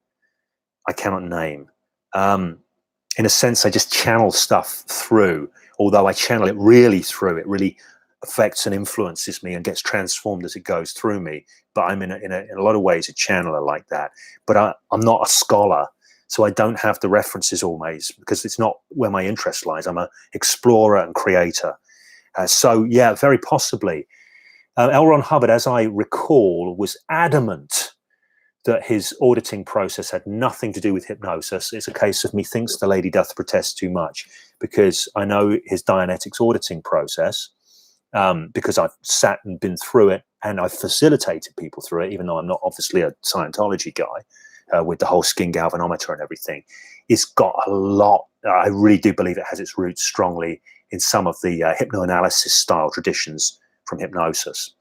In a sense, I just channel stuff through, although I channel it really through. It really affects and influences me and gets transformed as it goes through me. But I'm in a lot of ways a channeler like that. But I'm not a scholar, so I don't have the references always, because it's not where my interest lies. I'm an explorer and creator. So yeah, very possibly. L. Ron Hubbard, as I recall, was adamant that his auditing process had nothing to do with hypnosis. It's a case of methinks the lady doth protest too much, because I know his Dianetics auditing process, because I've sat and been through it, and I've facilitated people through it, even though I'm not obviously a Scientology guy, with the whole skin galvanometer and everything. It's got a lot. I really do believe it has its roots strongly in some of the hypnoanalysis style traditions from hypnosis.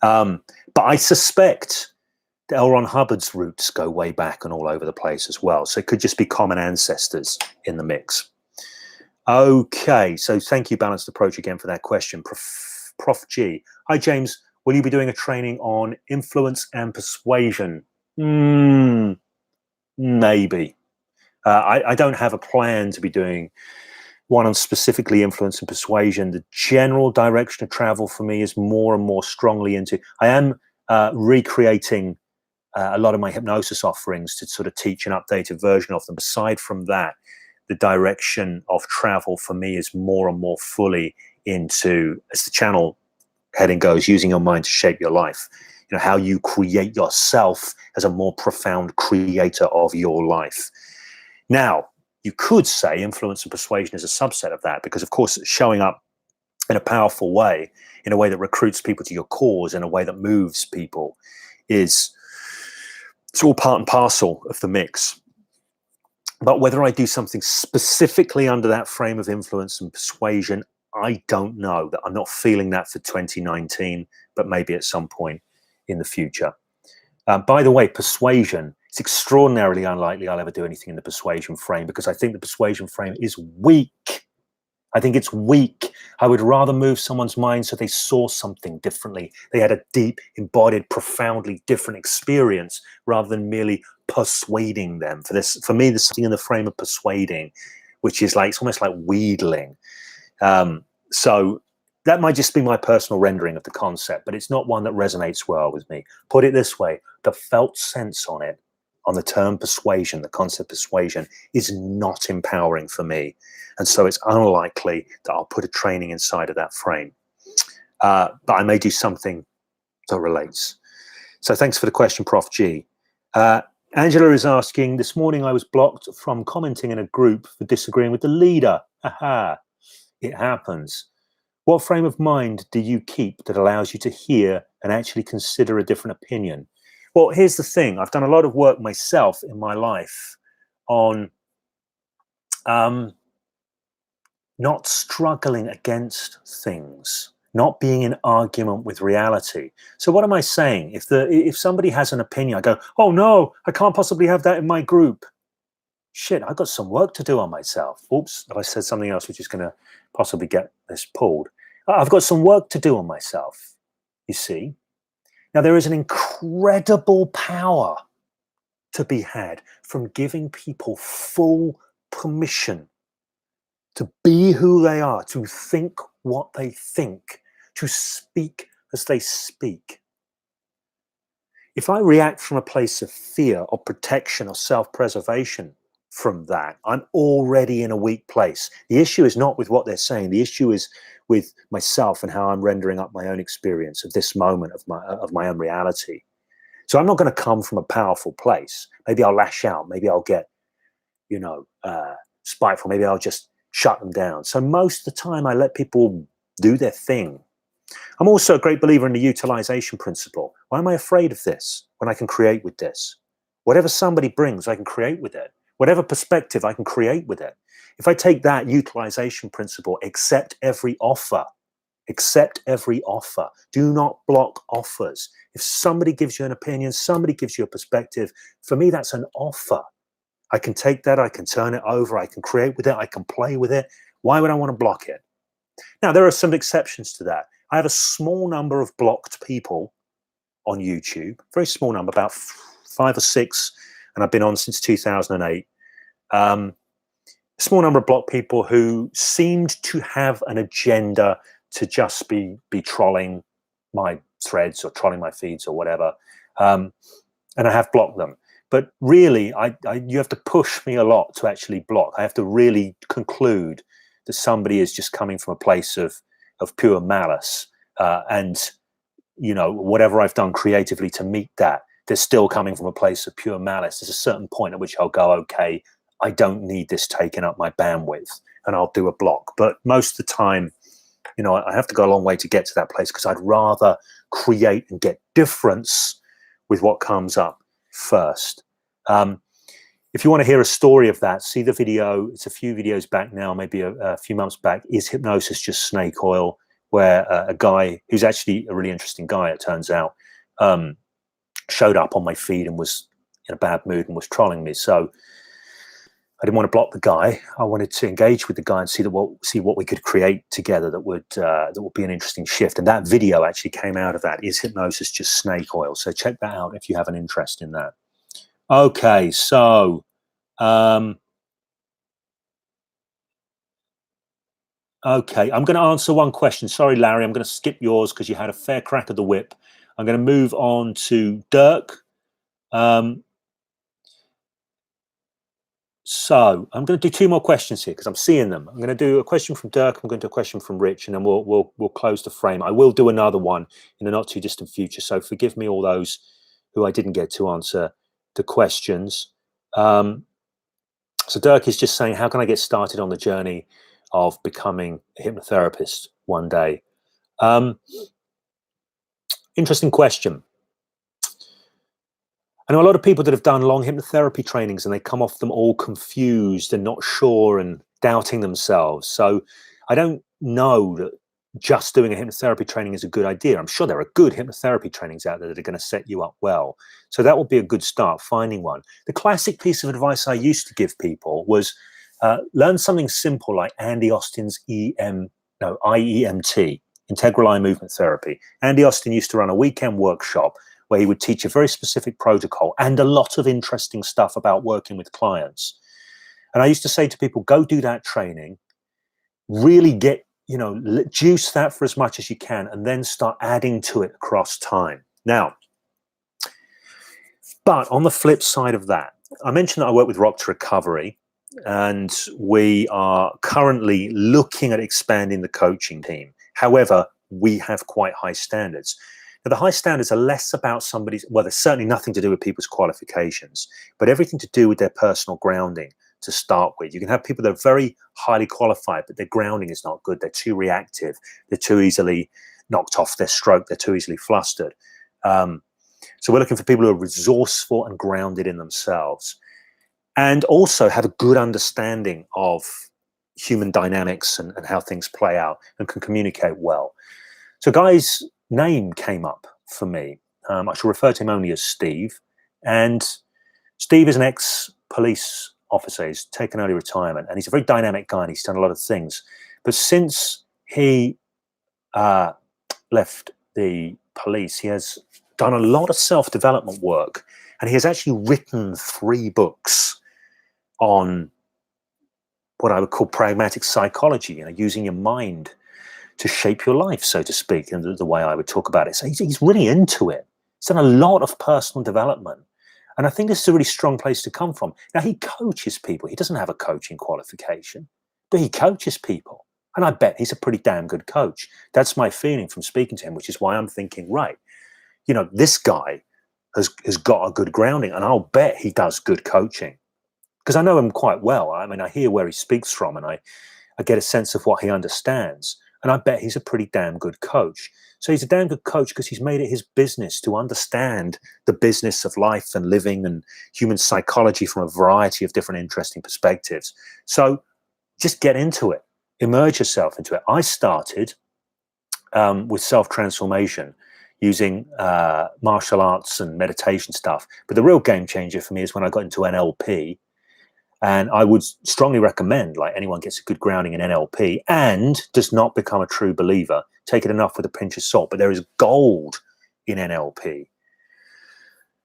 But I suspect L. Ron Hubbard's roots go way back and all over the place as well. So it could just be common ancestors in the mix. Okay, so thank you, Balanced Approach, again for that question. Prof G. Hi, James. Will you be doing a training on influence and persuasion? Maybe. I don't have a plan to be doing one on specifically influence and persuasion. The general direction of travel for me is more and more strongly into, I am recreating a lot of my hypnosis offerings to sort of teach an updated version of them. Aside from that, the direction of travel for me is more and more fully into, as the channel heading goes, using your mind to shape your life. You know, how you create yourself as a more profound creator of your life. Now, you could say influence and persuasion is a subset of that, because of course showing up in a powerful way, in a way that recruits people to your cause, in a way that moves people, it's all part and parcel of the mix. But whether I do something specifically under that frame of influence and persuasion, I don't know. That I'm not feeling that for 2019, but maybe at some point in the future. By the way, persuasion, it's extraordinarily unlikely I'll ever do anything in the persuasion frame, because I think the persuasion frame is weak. I think it's weak. I would rather move someone's mind so they saw something differently. They had a deep, embodied, profoundly different experience, rather than merely persuading them. For me, there's something in the frame of persuading, which is like, it's almost like wheedling. So that might just be my personal rendering of the concept, but it's not one that resonates well with me. Put it this way, the felt sense on it, on the term persuasion, the concept persuasion, is not empowering for me. And so it's unlikely that I'll put a training inside of that frame. But I may do something that relates. So thanks for the question, Prof G. Angela is asking, this morning I was blocked from commenting in a group for disagreeing with the leader. Aha, it happens. What frame of mind do you keep that allows you to hear and actually consider a different opinion? Well, here's the thing. I've done a lot of work myself in my life on not struggling against things, not being in argument with reality. So what am I saying? If somebody has an opinion, I go, oh no, I can't possibly have that in my group. Shit, I've got some work to do on myself. Oops, I said something else which is going to possibly get this pulled. I've got some work to do on myself, you see. Now, there is an incredible power to be had from giving people full permission to be who they are, to think what they think, to speak as they speak. If I react from a place of fear or protection or self-preservation from that, I'm already in a weak place. The issue is not with what they're saying. The issue is with myself and how I'm rendering up my own experience of this moment of my own reality. So I'm not going to come from a powerful place. Maybe I'll lash out. Maybe I'll get, spiteful. Maybe I'll just shut them down. So most of the time I let people do their thing. I'm also a great believer in the utilization principle. Why am I afraid of this when I can create with this? Whatever somebody brings, I can create with it. Whatever perspective, I can create with it. If I take that utilization principle, accept every offer. Accept every offer. Do not block offers. If somebody gives you an opinion, somebody gives you a perspective, for me, that's an offer. I can take that, I can turn it over, I can create with it, I can play with it. Why would I want to block it? Now, there are some exceptions to that. I have a small number of blocked people on YouTube, very small number, about 5 or 6, and I've been on since 2008. A small number of blocked people who seemed to have an agenda to just be trolling my threads or trolling my feeds or whatever. And I have blocked them. But really, you have to push me a lot to actually block. I have to really conclude that somebody is just coming from a place of pure malice. And, whatever I've done creatively to meet that, they're still coming from a place of pure malice. There's a certain point at which I'll go, okay, I don't need this taking up my bandwidth, and I'll do a block. But most of the time, I have to go a long way to get to that place, because I'd rather create and get difference with what comes up first. If if you want to hear a story of that, see the video. It's a few videos back now, maybe a few months back. Is hypnosis just snake oil? Where a guy who's actually a really interesting guy, it turns out, showed up on my feed and was in a bad mood and was trolling me. So I didn't want to block the guy. I wanted to engage with the guy and see what we could create together that would be an interesting shift. And that video actually came out of that. Is hypnosis just snake oil? So check that out if you have an interest in that. Okay, so okay, I'm going to answer one question. Sorry, Larry, I'm going to skip yours because you had a fair crack of the whip. I'm going to move on to Dirk. So I'm going to do two more questions here because I'm seeing them. I'm going to do a question from Dirk. I'm going to do a question from Rich, and then we'll close the frame. I will do another one in the not too distant future. So forgive me, all those who I didn't get to answer the questions. So Dirk is just saying, how can I get started on the journey of becoming a hypnotherapist one day? Interesting question. I know a lot of people that have done long hypnotherapy trainings and they come off them all confused and not sure and doubting themselves. So I don't know that just doing a hypnotherapy training is a good idea. I'm sure there are good hypnotherapy trainings out there that are going to set you up well. So that would be a good start, finding one. The classic piece of advice I used to give people was learn something simple like Andy Austin's IEMT, Integral Eye Movement Therapy. Andy Austin used to run a weekend workshop where he would teach a very specific protocol and a lot of interesting stuff about working with clients. And I used to say to people, go do that training, really get, juice that for as much as you can, and then start adding to it across time. Now, but on the flip side of that, I mentioned that I work with Rock to Recovery, and we are currently looking at expanding the coaching team. However, we have quite high standards. Now, the high standards are less about somebody's, well, there's certainly nothing to do with people's qualifications, but everything to do with their personal grounding to start with. You can have people that are very highly qualified, but their grounding is not good. They're too reactive. They're too easily knocked off their stroke. They're too easily flustered. So we're looking for people who are resourceful and grounded in themselves, and also have a good understanding of human dynamics and how things play out and can communicate well. So Guy's name came up for me. I shall refer to him only as Steve. And Steve is an ex-police officer. He's taken early retirement, and he's a very dynamic guy, and he's done a lot of things. But since he left the police, he has done a lot of self-development work, and he has actually written 3 books on what I would call pragmatic psychology, using your mind to shape your life, so to speak, and the way I would talk about it. So he's really into it. He's done a lot of personal development. And I think this is a really strong place to come from. Now, he coaches people. He doesn't have a coaching qualification, but he coaches people. And I bet he's a pretty damn good coach. That's my feeling from speaking to him, which is why I'm thinking, right, this guy has got a good grounding, and I'll bet he does good coaching. Because I know him quite well. I mean, I hear where he speaks from, and I get a sense of what he understands. And I bet he's a pretty damn good coach. So he's a damn good coach because he's made it his business to understand the business of life and living and human psychology from a variety of different interesting perspectives. So just get into it. Immerse yourself into it. I started with self-transformation using martial arts and meditation stuff. But the real game changer for me is when I got into NLP. And I would strongly recommend, like, anyone gets a good grounding in NLP and does not become a true believer, take it enough with a pinch of salt. But there is gold in NLP.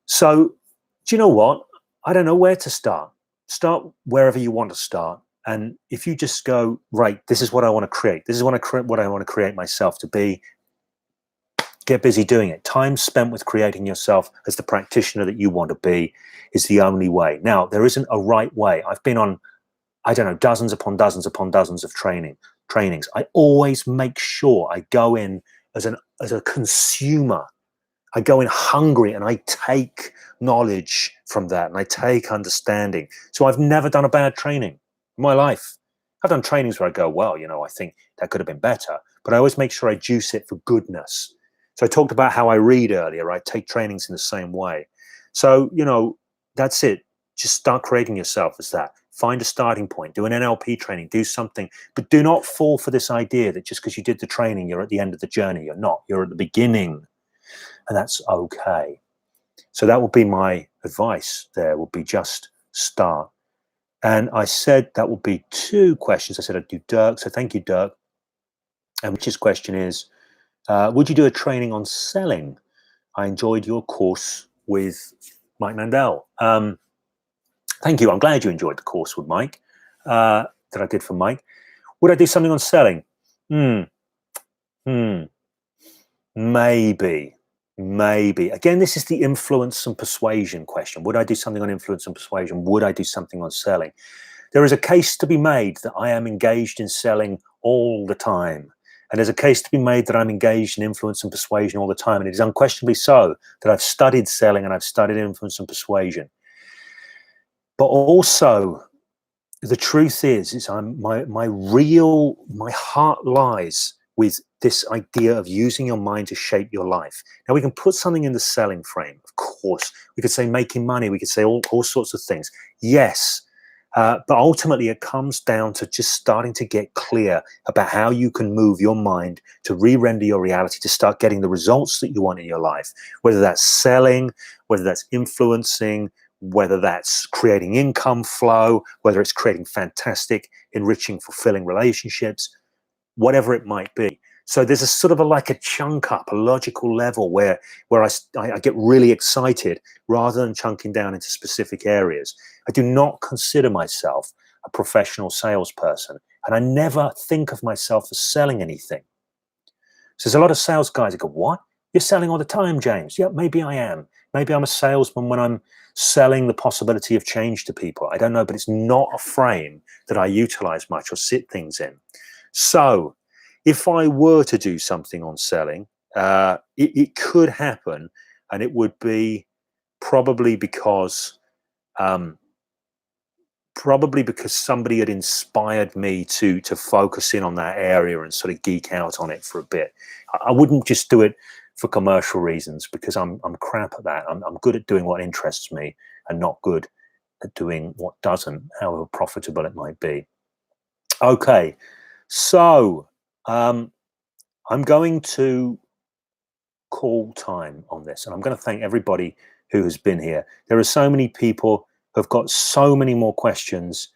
So do you know what? I don't know where to start. Start wherever you want to start. And if you just go, right, this is what I want to create. This is what I want to create myself to be. Get busy doing it. Time spent with creating yourself as the practitioner that you want to be is the only way. Now, there isn't a right way. I've been on, dozens upon dozens upon dozens of trainings. I always make sure I go in as a consumer. I go in hungry, and I take knowledge from that, and I take understanding. So I've never done a bad training in my life. I've done trainings where I go, well, I think that could have been better. But I always make sure I juice it for goodness. So I talked about how I read earlier. I take trainings in the same way. So, that's it. Just start creating yourself as that. Find a starting point, do an NLP training, do something, but do not fall for this idea that just because you did the training, you're at the end of the journey. You're not, you're at the beginning, and that's okay. So that would be my advice there, would be just start. And I said that would be 2 questions. I said I'd do Dirk, so thank you, Dirk. And which his question is, would you do a training on selling? I enjoyed your course with Mike Mandel. Thank you. I'm glad you enjoyed the course with Mike, that I did for Mike. Would I do something on selling? Maybe. Again, this is the influence and persuasion question. Would I do something on influence and persuasion? Would I do something on selling? There is a case to be made that I am engaged in selling all the time. And there's a case to be made that I'm engaged in influence and persuasion all the time. And it is unquestionably so that I've studied selling and I've studied influence and persuasion. But also, the truth is my heart lies with this idea of using your mind to shape your life. Now, we can put something in the selling frame, of course. We could say making money. We could say all sorts of things. Yes. But ultimately, it comes down to just starting to get clear about how you can move your mind to re-render your reality, to start getting the results that you want in your life, whether that's selling, whether that's influencing, whether that's creating income flow, whether it's creating fantastic, enriching, fulfilling relationships, whatever it might be. So there's a sort of like a chunk up, a logical level where I get really excited rather than chunking down into specific areas. I do not consider myself a professional salesperson, and I never think of myself as selling anything. So there's a lot of sales guys that go, what? You're selling all the time, James. Yeah, maybe I am. Maybe I'm a salesman when I'm selling the possibility of change to people. I don't know, but it's not a frame that I utilize much or sit things in. So if I were to do something on selling, it could happen, and it would be probably because somebody had inspired me to focus in on that area and sort of geek out on it for a bit. I wouldn't just do it for commercial reasons, because I'm crap at that. I'm good at doing what interests me and not good at doing what doesn't, however profitable it might be. Okay, so I'm going to call time on this, and I'm going to thank everybody who has been here. There are so many people who have got so many more questions,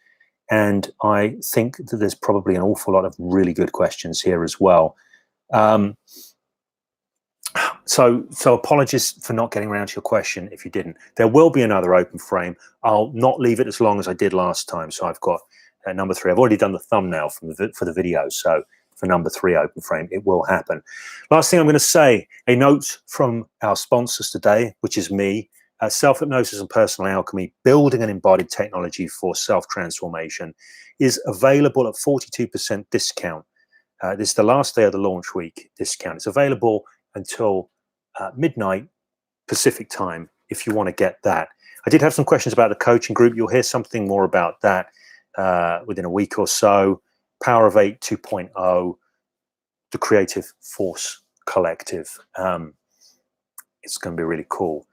and I think that there's probably an awful lot of really good questions here as well. So apologies for not getting around to your question if you didn't. There will be another open frame. I'll not leave it as long as I did last time. So I've got number 3. I've already done the thumbnail for the video. So for number 3 open frame, it will happen. Last thing I'm going to say, a note from our sponsors today, which is me, Self-Hypnosis and Personal Alchemy, building an embodied technology for self-transformation, is available at 42% discount. This is the last day of the launch week discount. It's available until midnight Pacific time if you want to get that. I did have some questions about the coaching group. You'll hear something more about that within a week or so. Power of 8 2.0, the Creative Force Collective. It's going to be really cool.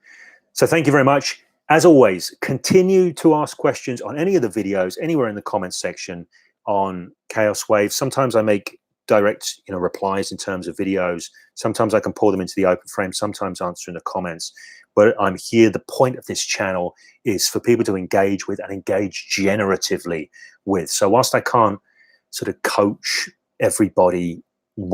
So thank you very much. As always, continue to ask questions on any of the videos, anywhere in the comments section on Chaos Wave. Sometimes I make direct replies in terms of videos. Sometimes I can pour them into the open frame, sometimes answer in the comments. But I'm here. The point of this channel is for people to engage with and engage generatively with. So whilst I can't sort of coach everybody